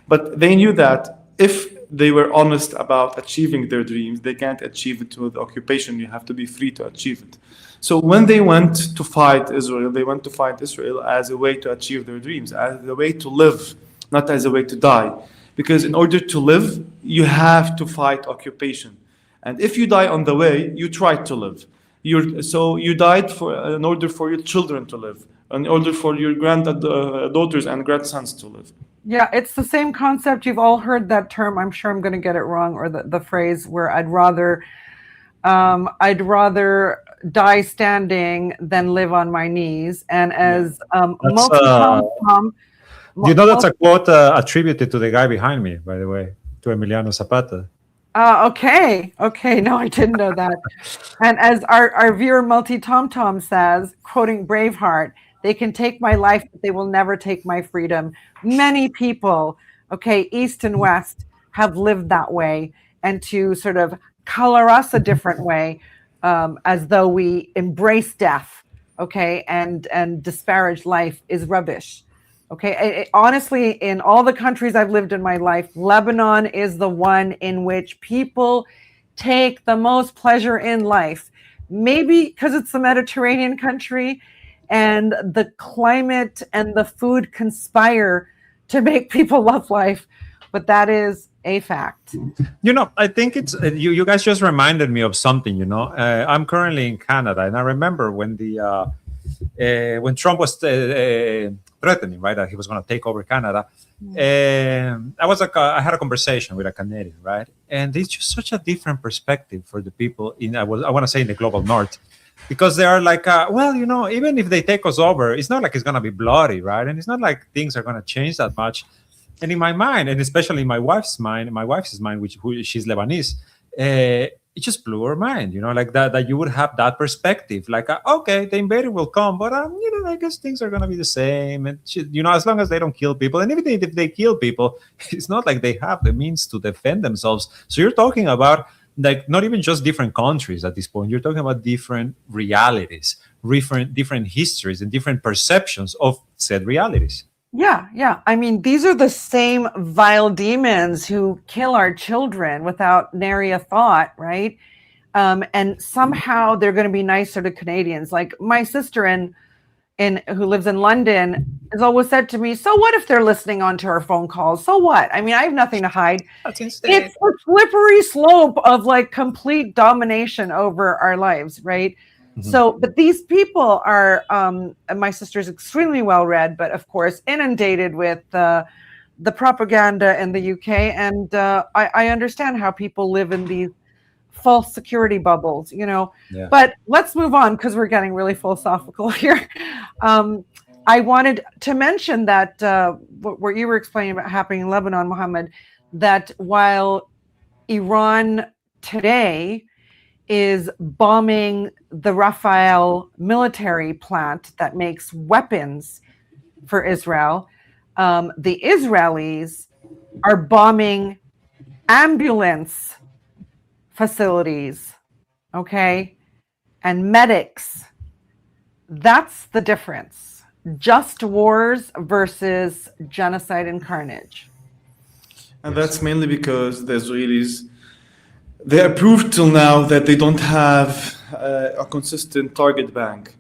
[SPEAKER 3] But they knew that if they were honest about achieving their dreams, they can't achieve it with occupation. You have to be free to achieve it. So when they went to fight Israel, they went to fight Israel as a way to achieve their dreams, as a way to live, not as a way to die. Because in order to live, you have to fight occupation. And if you die on the way, you tried to live. You died in order for your children to live, in order for your granddaughters and grandsons to live.
[SPEAKER 2] Yeah, it's the same concept. You've all heard that term. I'm sure I'm going to get it wrong, or the phrase where I'd rather die standing than live on my knees. And as
[SPEAKER 1] that's a quote attributed to the guy behind me, by the way, to Emiliano Zapata.
[SPEAKER 2] Okay. No, I didn't know that. And as our viewer Multi-Tom says, quoting Braveheart, they can take my life, but they will never take my freedom. Many people, East and West, have lived that way. And to sort of color us a different way, as though we embrace death, and disparage life, is rubbish. Honestly, in all the countries I've lived in my life, Lebanon is the one in which people take the most pleasure in life. Maybe because it's a Mediterranean country and the climate and the food conspire to make people love life, but that is a fact.
[SPEAKER 1] I think it's you guys just reminded me of something. I'm currently in Canada, and I remember when when Trump was threatening, right, that he was going to take over Canada. I had a conversation with a Canadian, right, and it's just such a different perspective for the people I want to say in the global north, because they are like, well, even if they take us over, it's not like it's going to be bloody, right? And it's not like things are going to change that much. And in my mind, and especially in my wife's mind, she's Lebanese, it just blew her mind, like that you would have that perspective, like, okay, the invader will come, but I guess things are going to be the same, and as long as they don't kill people, and even if they kill people, it's not like they have the means to defend themselves. So you're talking about like not even just different countries at this point. You're talking about different realities, different histories, and different perceptions of said realities.
[SPEAKER 2] Yeah. I mean, these are the same vile demons who kill our children without nary a thought, right? And somehow they're going to be nicer to Canadians. Like my sister who lives in London has always said to me, so what if they're listening onto our phone calls? So what? I mean, I have nothing to hide.
[SPEAKER 1] That's insane.
[SPEAKER 2] It's a slippery slope of like complete domination over our lives, right? So, but these people are, my sister's extremely well read, but of course inundated with the propaganda in the UK. And I understand how people live in these false security bubbles,
[SPEAKER 1] Yeah.
[SPEAKER 2] But let's move on because we're getting really philosophical here. I wanted to mention that what you were explaining about happening in Lebanon, Mohammed, that while Iran today is bombing the Rafael military plant that makes weapons for Israel, the Israelis are bombing ambulance facilities, okay, and medics. That's the difference. Just wars versus genocide and carnage.
[SPEAKER 3] And that's mainly because the Israelis, they approved till now that they don't have a consistent target bank,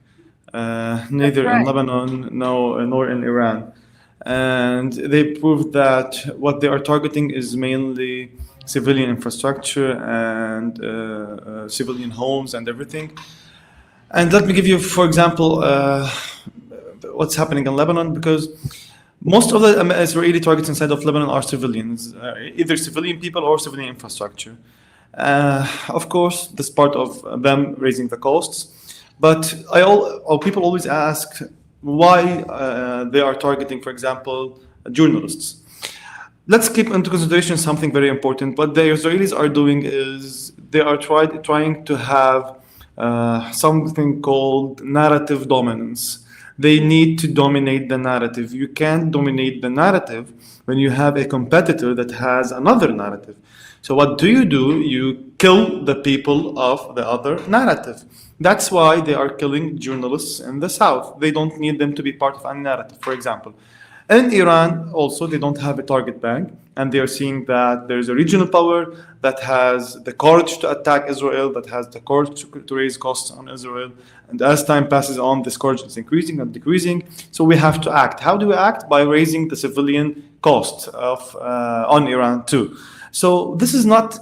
[SPEAKER 3] neither in Lebanon nor in Iran. And they proved that what they are targeting is mainly civilian infrastructure and civilian homes and everything. And let me give you, for example, what's happening in Lebanon, because most of the Israeli targets inside of Lebanon are civilians, either civilian people or civilian infrastructure. Of course, this part of them raising the costs, but people always ask why they are targeting, for example, journalists. Let's keep into consideration something very important. What the Israelis are doing is they are trying to have something called narrative dominance. They need to dominate the narrative. You can't dominate the narrative when you have a competitor that has another narrative. So what do? You kill the people of the other narrative. That's why they are killing journalists in the south. They don't need them to be part of any narrative, for example. In Iran, also, they don't have a target bank, and they are seeing that there's a regional power that has the courage to attack Israel, that has the courage to raise costs on Israel. And as time passes on, this courage is increasing, not decreasing. So we have to act. How do we act? By raising the civilian cost on Iran too. So this is not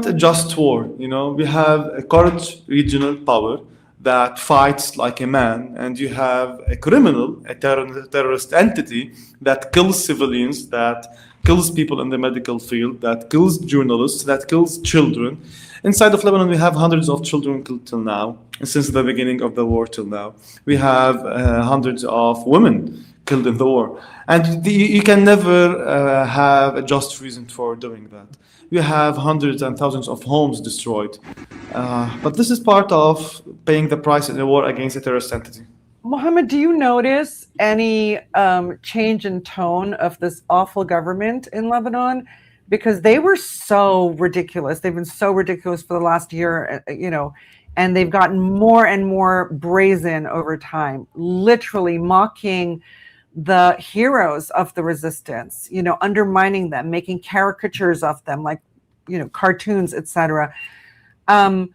[SPEAKER 3] a just war. We have a courage regional power that fights like a man, and you have a criminal, a terrorist entity that kills civilians, that kills people in the medical field, that kills journalists, that kills children. Inside of Lebanon, we have hundreds of children killed till now, since the beginning of the war till now. We have hundreds of women killed in the war. And you can never have a just reason for doing that. You have hundreds and thousands of homes destroyed. But this is part of paying the price in a war against a terrorist entity.
[SPEAKER 2] Mohammed, do you notice any change in tone of this awful government in Lebanon? Because they were so ridiculous. They've been so ridiculous for the last year, and they've gotten more and more brazen over time, literally mocking the heroes of the resistance, undermining them, making caricatures of them, like, cartoons, etc. But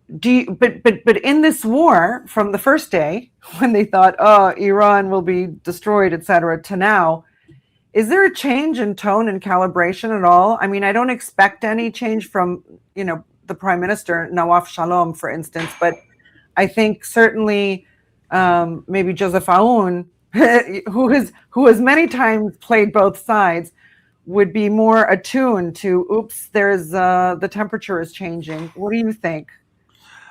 [SPEAKER 2] in this war, from the first day when they thought, oh, Iran will be destroyed, etc., to now, is there a change in tone and calibration at all? I mean, I don't expect any change from, the Prime Minister, Nawaf Shalom, for instance, but I think certainly maybe Joseph Aoun, who has many times played both sides, would be more attuned to, oops, there's the temperature is changing. What do you think?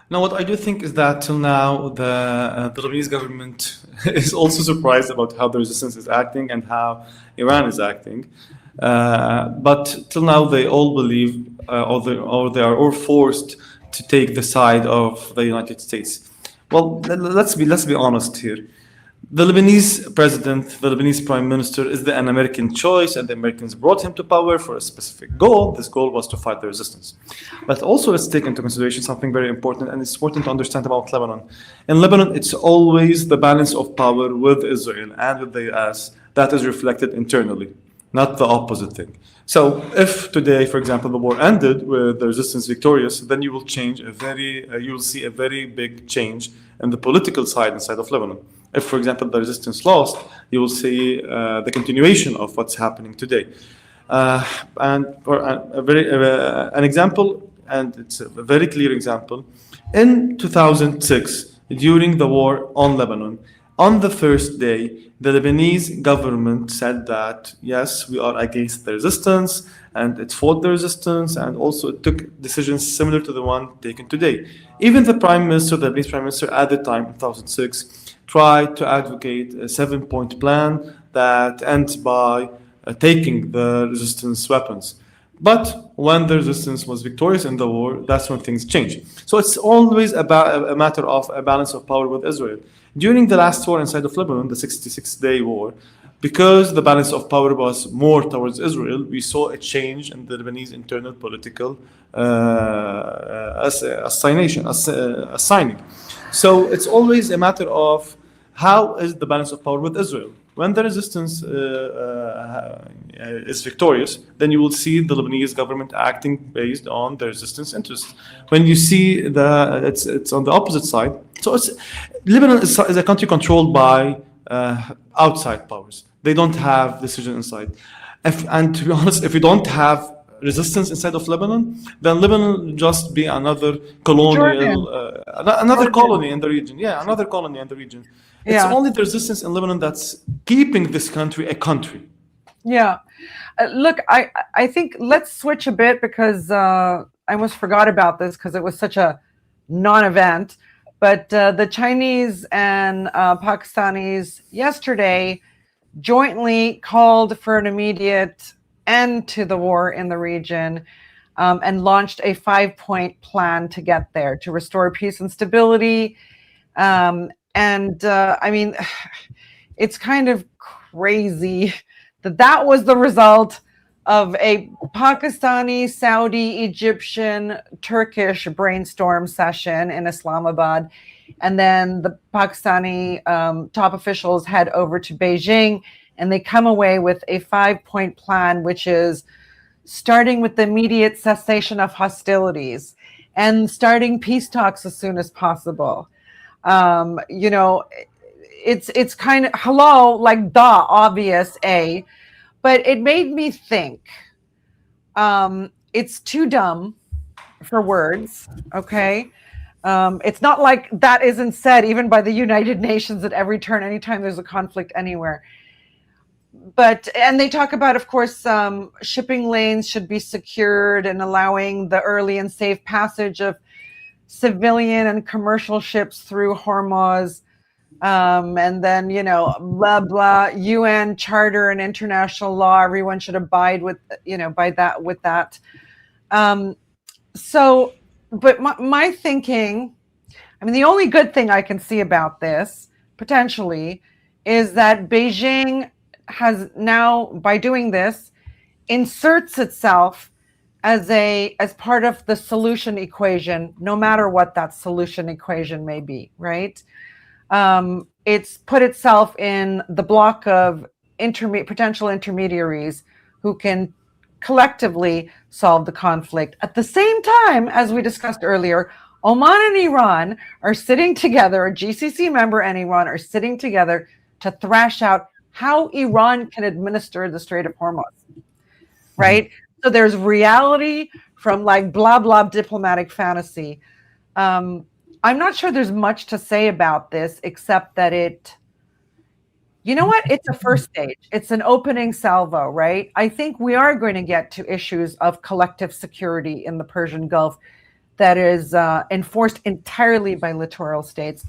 [SPEAKER 3] Now, what I do think is that till now, the Lebanese government is also surprised about how the resistance is acting and how Iran is acting. But till now, they all believe, or they are all forced to take the side of the United States. Well, let's be honest here. The Lebanese president, the Lebanese prime minister, is an American choice, and the Americans brought him to power for a specific goal. This goal was to fight the resistance. But also, let's take into consideration something very important, and it's important to understand about Lebanon. In Lebanon, it's always the balance of power with Israel and with the US that is reflected internally, not the opposite thing. So, if today, for example, the war ended with the resistance victorious, then you will you will see a very big change in the political side inside of Lebanon. If, for example, the resistance lost, you will see the continuation of what's happening today. And for an example, and it's a very clear example, in 2006, during the war on Lebanon, on the first day, the Lebanese government said that, yes, we are against the resistance, and it fought the resistance, and also it took decisions similar to the one taken today. Even the prime minister, the Lebanese prime minister at the time, in 2006, tried to advocate a 7-point plan that ends by taking the resistance weapons. But when the resistance was victorious in the war, that's when things change. So it's always about a matter of a balance of power with Israel. During the last war inside of Lebanon, the 66-day war, because the balance of power was more towards Israel, we saw a change in the Lebanese internal political assigning. So it's always a matter of how is the balance of power with Israel. When the resistance is victorious, then you will see the Lebanese government acting based on the resistance interests. When you see it's on the opposite side. So Lebanon is a country controlled by outside powers. They don't have decision inside. And to be honest, if you don't have resistance inside of Lebanon, then Lebanon will just be another colonial, another colony in the region. Yeah, another colony in the region. It's only the resistance in Lebanon that's keeping this country a country.
[SPEAKER 2] Yeah. Look, I think let's switch a bit because I almost forgot about this because it was such a non-event. But the Chinese and Pakistanis yesterday jointly called for an immediate end to the war in the region and launched a 5-point plan to get there, to restore peace and stability. I mean, it's kind of crazy that was the result of a Pakistani, Saudi, Egyptian, Turkish brainstorm session in Islamabad. And then the Pakistani top officials head over to Beijing and they come away with a 5-point plan, which is starting with the immediate cessation of hostilities and starting peace talks as soon as possible. You know, it's kind of hello, like obvious, but it made me think. It's too dumb for words. Okay. It's not like that isn't said even by the United Nations at every turn, anytime there's a conflict anywhere. And they talk about, of course, shipping lanes should be secured and allowing the early and safe passage of civilian and commercial ships through Hormuz. And then, you know, blah, blah, UN charter and international law, everyone should abide with, you know, with that. But my thinking, I mean, the only good thing I can see about this potentially is that Beijing has now, by doing this, inserts itself as part of the solution equation, no matter what that solution equation may be, right? It's put itself in the block of potential intermediaries who can collectively solve the conflict. At the same time, as we discussed earlier, Oman and Iran are sitting together, a GCC member and Iran are sitting together to thrash out how Iran can administer the Strait of Hormuz, right? So there's reality from like blah, blah diplomatic fantasy. I'm not sure there's much to say about this, except that you know what? It's a first stage. It's an opening salvo, right? I think we are going to get to issues of collective security in the Persian Gulf that is enforced entirely by littoral states.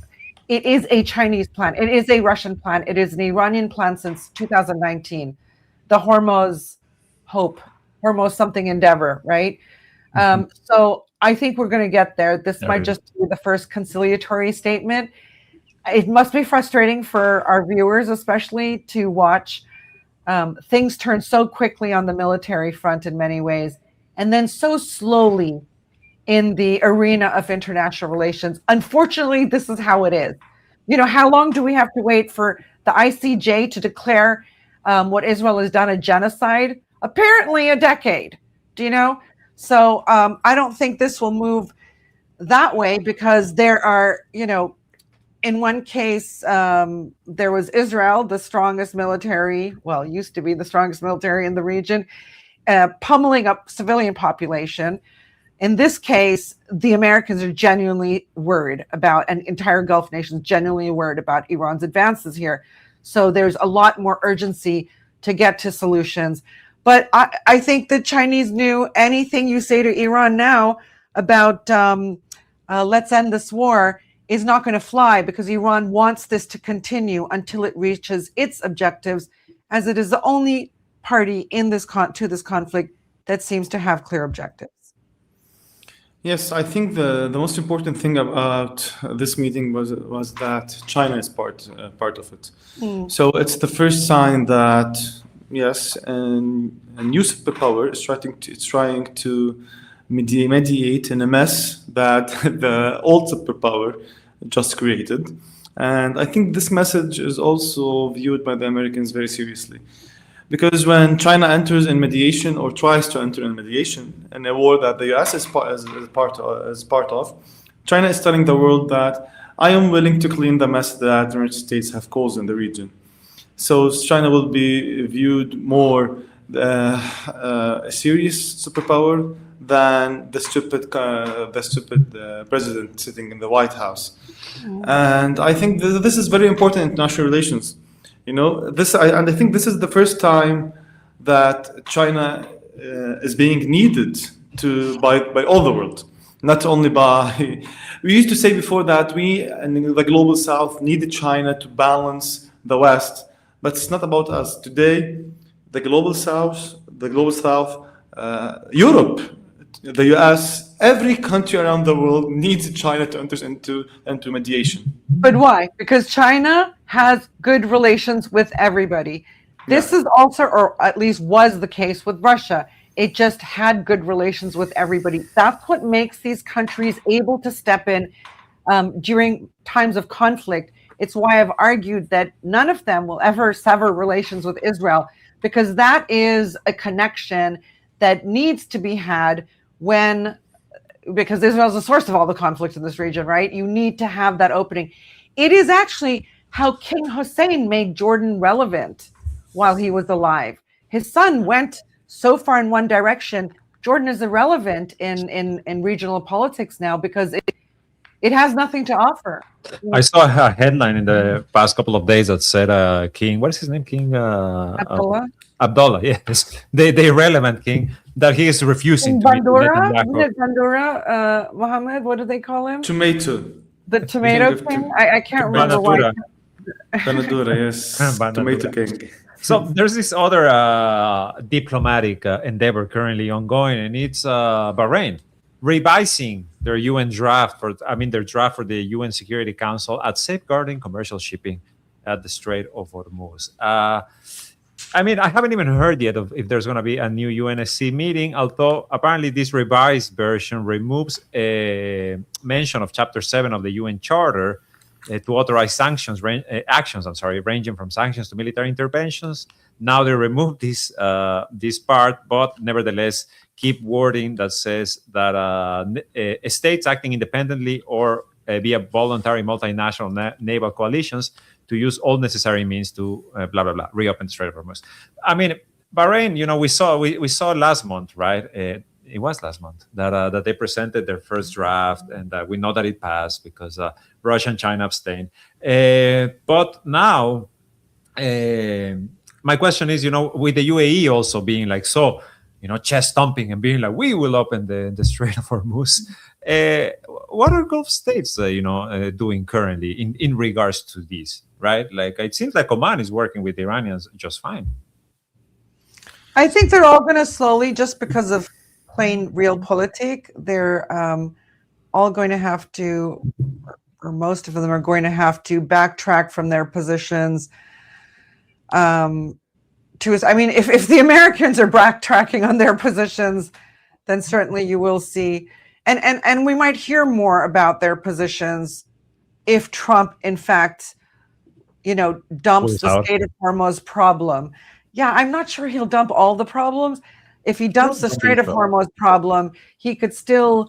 [SPEAKER 2] It is a Chinese plan. It is a Russian plan. It is an Iranian plan since 2019. The Hormuz something endeavor, right? So I think we're going to get there. This might just be the first conciliatory statement. It must be frustrating for our viewers, especially, to watch things turn so quickly on the military front in many ways, and then so slowly in the arena of international relations. Unfortunately, this is how it is. How long do we have to wait for the ICJ to declare what Israel has done a genocide? Apparently a decade. So I don't think this will move that way, because there are, in one case, there was Israel, the strongest military, used to be the strongest military in the region, pummeling up civilian population. In this case, the Americans are genuinely worried about, and entire Gulf nations genuinely worried about, Iran's advances here. So there's a lot more urgency to get to solutions. But I think the Chinese knew anything you say to Iran now about let's end this war is not going to fly, because Iran wants this to continue until it reaches its objectives, as it is the only party in this to this conflict that seems to have clear objectives.
[SPEAKER 3] Yes, I think the most important thing about this meeting was that China is part of it. So it's the first sign that yes, and a new superpower is trying to mediate in a mess that the old superpower just created. And I think this message is also viewed by the Americans very seriously. Because when China enters in mediation, or tries to enter in mediation in a war that the US is part of, China is telling the world that I am willing to clean the mess that the United States have caused in the region. So China will be viewed more a serious superpower than the stupid president sitting in the White House. And I think this is very important in international relations. I think this is the first time that China is being needed by all the world, not only by. We used to say before that we in the global South needed China to balance the West, but it's not about us today. The global South, Europe, the US, every country around the world needs China to enter into mediation.
[SPEAKER 2] But why? Because China has good relations with everybody. This is also, or at least was the case with Russia. It just had good relations with everybody. That's what makes these countries able to step in during times of conflict. It's why I've argued that none of them will ever sever relations with Israel, because that is a connection that needs to be had because Israel is the source of all the conflict in this region, right? You need to have that opening. It is actually how King Hussein made Jordan relevant while he was alive. His son went so far in one direction. Jordan is irrelevant in regional politics now, because it has nothing to offer.
[SPEAKER 1] I saw a headline in the past couple of days that said King, what is his name? King Abdullah, yes. The irrelevant king, that he is refusing to
[SPEAKER 2] Bandura, Mohammed, what do they call him?
[SPEAKER 3] Tomato.
[SPEAKER 2] The tomato king? I can't remember why.
[SPEAKER 3] Bandura, yes. Tomato king.
[SPEAKER 1] So there's this other diplomatic endeavor currently ongoing, and it's Bahrain revising their UN draft for the UN Security Council at safeguarding commercial shipping at the Strait of Hormuz. I haven't even heard yet of if there's going to be a new UNSC meeting, although apparently this revised version removes a mention of Chapter 7 of the UN Charter to authorize actions ranging from sanctions to military interventions. Now they remove this part, but nevertheless keep wording that says that states acting independently or via voluntary multinational naval coalitions to use all necessary means to reopen the Strait of Hormuz. Bahrain, we saw last month, right? It was last month that they presented their first draft, and we know that it passed because Russia and China abstained. But now, my question is, with the UAE also being like so, chest thumping and being like, we will open the Strait of Hormuz. What are Gulf states, doing currently in regards to this? Right, like it seems like Oman is working with the Iranians just fine.
[SPEAKER 2] I think they're all going to slowly, just because of plain realpolitik, they're all going to have to, or most of them are going to have to backtrack from their positions. I mean, if the Americans are backtracking on their positions, then certainly you will see, and we might hear more about their positions if Trump, in fact, dumps the Strait of Hormuz problem. Yeah, I'm not sure he'll dump all the problems. If he dumps the Strait of Hormuz problem, he could still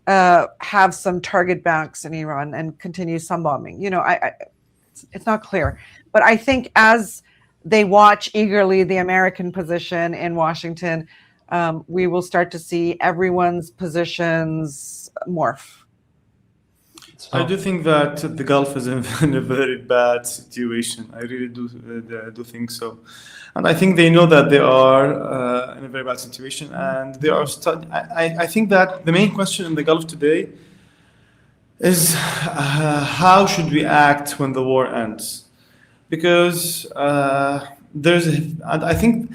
[SPEAKER 2] have some target banks in Iran and continue some bombing. It's not clear. But I think as they watch eagerly the American position in Washington, we will start to see everyone's positions morph.
[SPEAKER 3] I do think that the Gulf is in a very bad situation. I really do think so, and I think they know that they are in a very bad situation, and they are. I think that the main question in the Gulf today is how should we act when the war ends? Because I think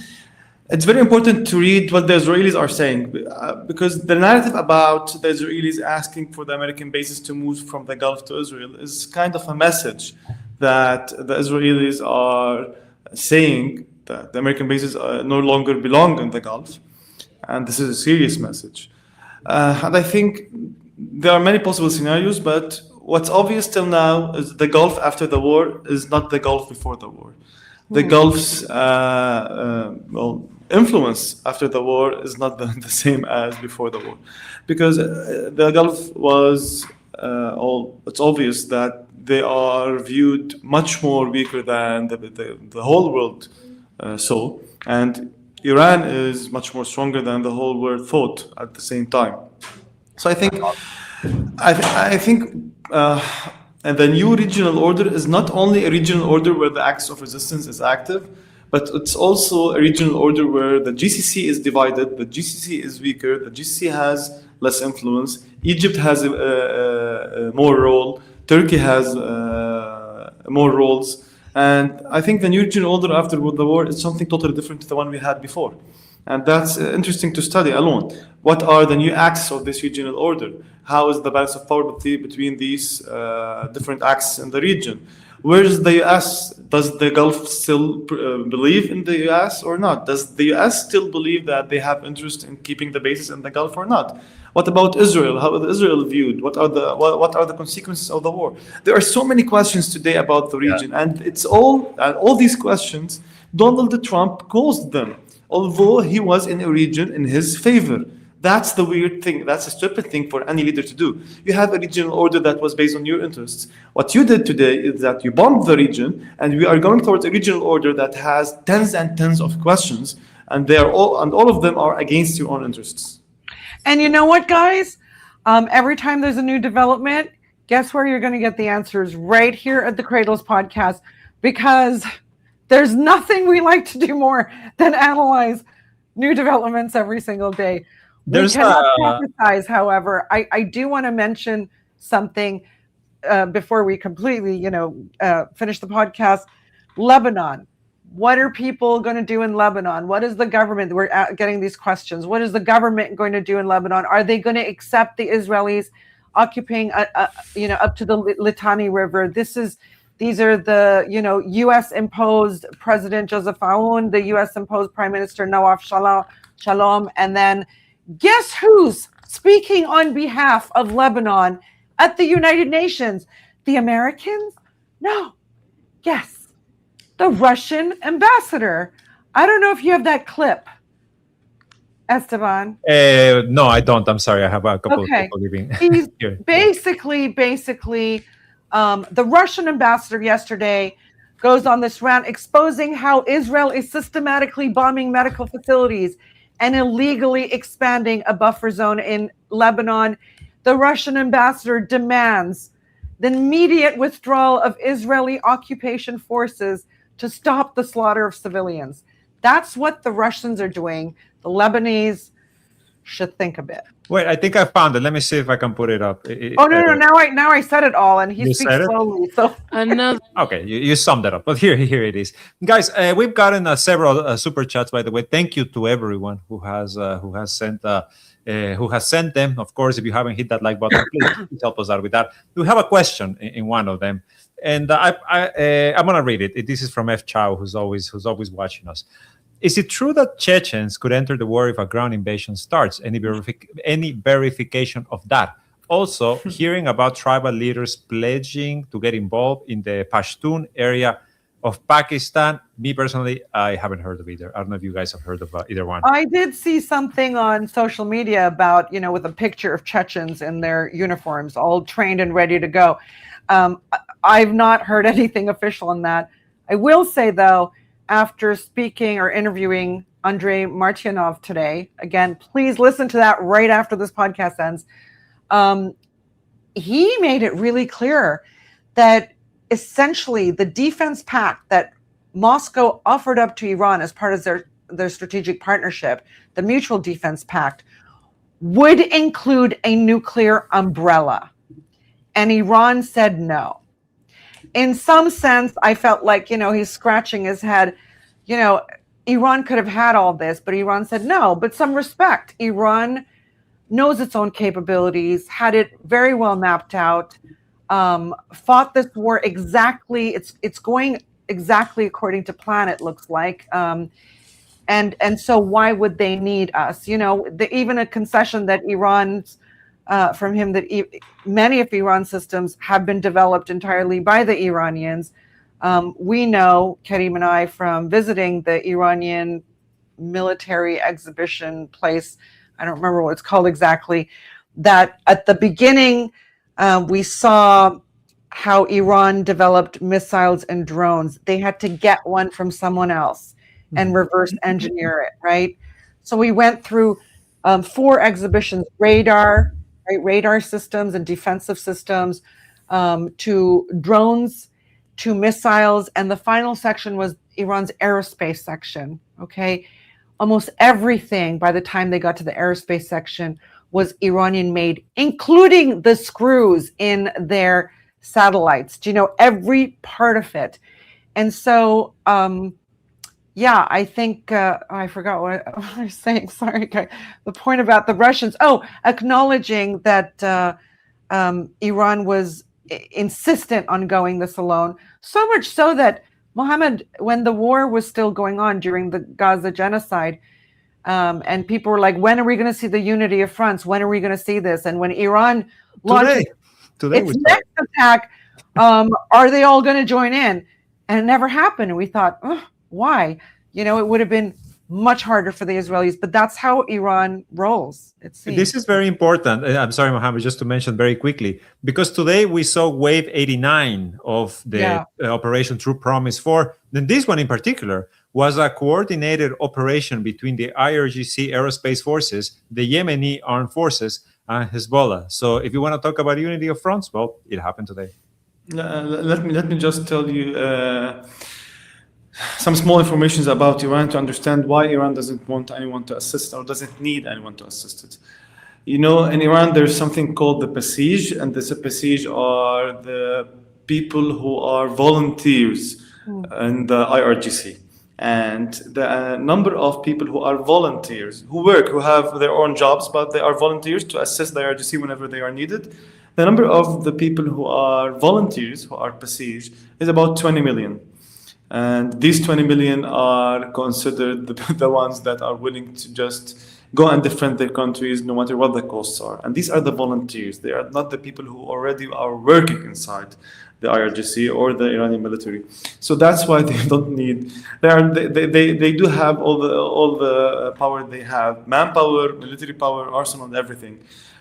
[SPEAKER 3] it's very important to read what the Israelis are saying, because the narrative about the Israelis asking for the American bases to move from the Gulf to Israel is kind of a message that the Israelis are saying that the American bases no longer belong in the Gulf. And this is a serious message. And I think there are many possible scenarios, but what's obvious till now is the Gulf after the war is not the Gulf before the war. The Gulf's influence after the war is not the same as before the war, because the Gulf was it's obvious that they are viewed much more weaker than the whole world saw, and Iran is much more stronger than the whole world thought at the same time. So I think and the new regional order is not only a regional order where the axis of resistance is active, but it's also a regional order where the GCC is divided, the GCC is weaker, the GCC has less influence, Egypt has more role, Turkey has more roles, and I think the new regional order after the war is something totally different to the one we had before. And that's interesting to study alone. What are the new axes of this regional order? How is the balance of power between these different axes in the region? Where is the US? Does the Gulf still believe in the US or not? Does the US still believe that they have interest in keeping the bases in the Gulf or not? What about Israel? How is Israel viewed? What are the consequences of the war? There are so many questions today about the region, and it's all these questions Donald Trump caused them, although he was in a region in his favor. That's the weird thing. That's a stupid thing for any leader to do. You have a regional order that was based on your interests. What you did today is that you bombed the region, and we are going towards a regional order that has tens and tens of questions, and all of them are against your own interests.
[SPEAKER 2] And you know what, guys? Every time there's a new development, guess where you're going to get the answers? Right here at the Cradles podcast, because there's nothing we like to do more than analyze new developments every single day. We cannot prophesize, however. I do want to mention something before we completely, finish the podcast. Lebanon. What are people going to do in Lebanon? What is the government? We're getting these questions. What is the government going to do in Lebanon? Are they going to accept the Israelis occupying, up to the Litani River? These are the, U.S. imposed President Joseph Aoun, the U.S. imposed Prime Minister Nawaf Shalom, and then guess who's speaking on behalf of Lebanon at the United Nations? The Americans? No. Yes. The Russian ambassador. I don't know if you have that clip, Esteban.
[SPEAKER 1] No, I don't. I'm sorry. I have a couple of people leaving.
[SPEAKER 2] He's basically, the Russian ambassador yesterday goes on this rant exposing how Israel is systematically bombing medical facilities and illegally expanding a buffer zone in Lebanon. The Russian ambassador demands the immediate withdrawal of Israeli occupation forces to stop the slaughter of civilians. That's what the Russians are doing. The Lebanese should think a bit.
[SPEAKER 1] Wait, I think I found it. Let me see if I can put it up.
[SPEAKER 2] Oh no! Now I said it all, and he
[SPEAKER 1] You
[SPEAKER 2] speaks
[SPEAKER 1] said it?
[SPEAKER 2] slowly. So
[SPEAKER 4] Another
[SPEAKER 1] Okay, you summed it up. But here it is, guys. We've gotten several super chats, by the way. Thank you to everyone who has sent them. Of course, if you haven't hit that like button, please help us out with that. We have a question in one of them, and I'm gonna read it. This is from F. Chow, who's always watching us. Is it true that Chechens could enter the war if a ground invasion starts? Any verification of that? Also, hearing about tribal leaders pledging to get involved in the Pashtun area of Pakistan. Me personally, I haven't heard of either. I don't know if you guys have heard of either one.
[SPEAKER 2] I did see something on social media about, with a picture of Chechens in their uniforms, all trained and ready to go. I've not heard anything official on that. I will say, though, after speaking or interviewing Andrei Martyanov today, again, please listen to that right after this podcast ends. He made it really clear that essentially the defense pact that Moscow offered up to Iran as part of their strategic partnership, the Mutual Defense Pact, would include a nuclear umbrella. And Iran said no. In some sense, I felt like, he's scratching his head. Iran could have had all this, but Iran said no. But some respect. Iran knows its own capabilities, had it very well mapped out, fought this war exactly. It's going exactly according to plan, it looks like. And so why would they need us? Even a concession that Iran's from him that many of Iran's systems have been developed entirely by the Iranians. We know, Karim and I, from visiting the Iranian military exhibition place, I don't remember what it's called exactly, that at the beginning we saw how Iran developed missiles and drones. They had to get one from someone else and reverse engineer it, right? So we went through 4 exhibitions, radar systems and defensive systems, to drones, to missiles, and the final section was Iran's aerospace section, okay? Almost everything by the time they got to the aerospace section was Iranian made, including the screws in their satellites. Every part of it. And so, I think, I forgot what I was saying. Sorry, the point about the Russians. Acknowledging that Iran was insistent on going this alone. So much so that Mohammed, when the war was still going on during the Gaza genocide, and people were like, when are we going to see the unity of fronts? When are we going to see this? And when Iran launched its next attack, are they all going to join in? And it never happened. And we thought, why? It would have been much harder for the Israelis, but that's how Iran rolls. It seems.
[SPEAKER 1] This is very important. I'm sorry, Mohammed, just to mention very quickly, because today we saw wave 89 of the Operation True Promise 4. Then this one in particular was a coordinated operation between the IRGC aerospace forces, the Yemeni armed forces, and Hezbollah. So if you want to talk about unity of fronts, well, it happened today.
[SPEAKER 3] Let me just tell you some small information about Iran to understand why Iran doesn't want anyone to assist or doesn't need anyone to assist it. In Iran, there's something called the Basij, and the Basij are the people who are volunteers in the IRGC. And the number of people who are volunteers, who have their own jobs, but they are volunteers to assist the IRGC whenever they are needed. The number of the people who are volunteers, who are Basij, is about 20 million. And these 20 million are considered the ones that are willing to just go and defend their countries no matter what the costs are. And these are the volunteers. They are not the people who already are working inside the IRGC or the Iranian military. So that's why they don't need. They do have all the power they have: manpower, military power, arsenal, and everything.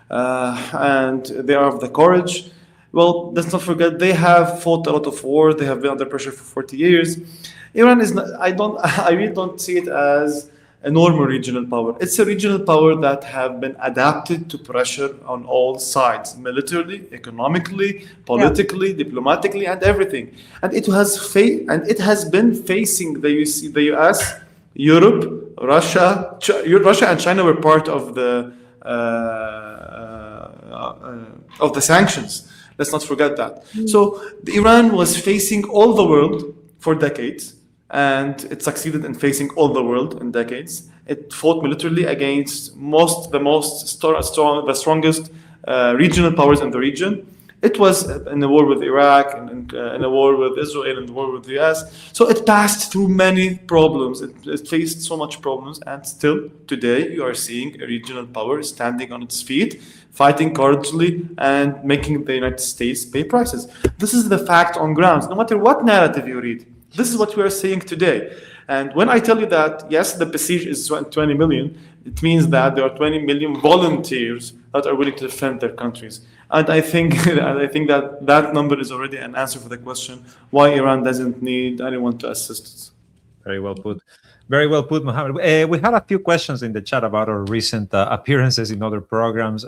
[SPEAKER 3] And they have the courage. Well, let's not forget they have fought a lot of war. They have been under pressure for 40 years. Iran is not. I really don't see it as a normal regional power. It's a regional power that have been adapted to pressure on all sides, militarily, economically, politically, diplomatically, and everything. And it has been facing the US, Europe, Russia and China were part of the sanctions. Let's not forget that. So Iran was facing all the world for decades, and it succeeded in facing all the world in decades. It fought militarily against the strongest regional powers in the region. It was in a war with Iraq, and in a war with Israel, and a war with the US. So it passed through many problems. It faced so much problems, and still today you are seeing a regional power standing on its feet, fighting courageously, and making the United States pay prices. This is the fact on ground. No matter what narrative you read, this is what we are seeing today. And when I tell you that, yes, the besieged is 20 million, it means that there are 20 million volunteers that are willing to defend their countries. And I think that number is already an answer for the question why Iran doesn't need anyone to assist it.
[SPEAKER 1] Very well put. Very well put, Mohammed. We had a few questions in the chat about our recent appearances in other programs.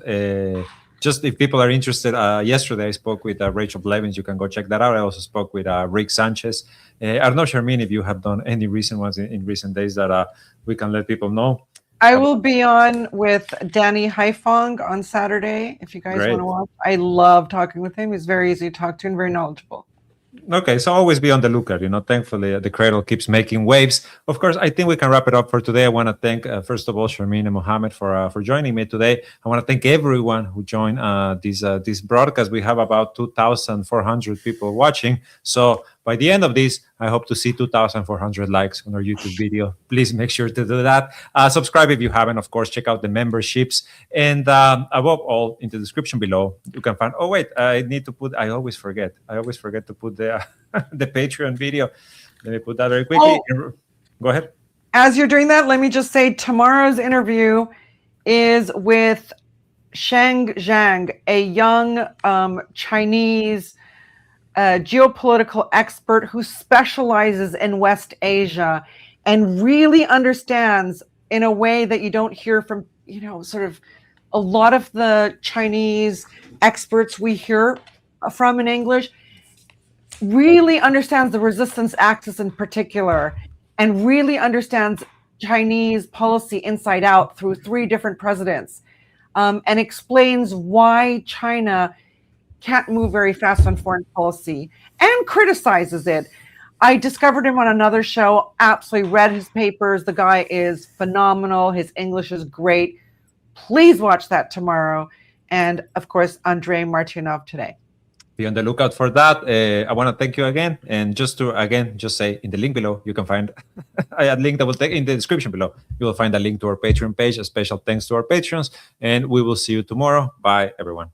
[SPEAKER 1] Just if people are interested, yesterday I spoke with Rachel Blevins. You can go check that out. I also spoke with Rick Sanchez. I don't know, Charmaine, if you have done any recent ones in recent days that we can let people know.
[SPEAKER 2] I will be on with Danny Haifong on Saturday, if you guys want to watch. I love talking with him. He's very easy to talk to and very knowledgeable.
[SPEAKER 1] Okay, so always be on the lookout. Thankfully, the Cradle keeps making waves. Of course, I think we can wrap it up for today. I want to thank, first of all, Charmaine and Mohammed for joining me today. I want to thank everyone who joined this broadcast. We have about 2,400 people watching. So by the end of this, I hope to see 2,400 likes on our YouTube video. Please make sure to do that. Subscribe if you haven't. Of course, check out the memberships. And above all, in the description below, you can find... Oh, wait, I always forget to put the Patreon video. Let me put that very quickly. Oh, go ahead.
[SPEAKER 2] As you're doing that, let me just say tomorrow's interview is with Sheng Zhang, a young Chinese geopolitical expert who specializes in West Asia and really understands in a way that you don't hear from, sort of a lot of the Chinese experts we hear from in English, really understands the resistance axis in particular, and really understands Chinese policy inside out through 3 different presidents, and explains why China can't move very fast on foreign policy and criticizes it. I discovered him on another show, absolutely read his papers. The guy is phenomenal. His English is great. Please watch that tomorrow. And of course, Andrei Martynov today.
[SPEAKER 1] Be on the lookout for that. I want to thank you again. And just say in the link below, you can find a link that will take in the description below. You will find a link to our Patreon page. A special thanks to our patrons. And we will see you tomorrow. Bye, everyone.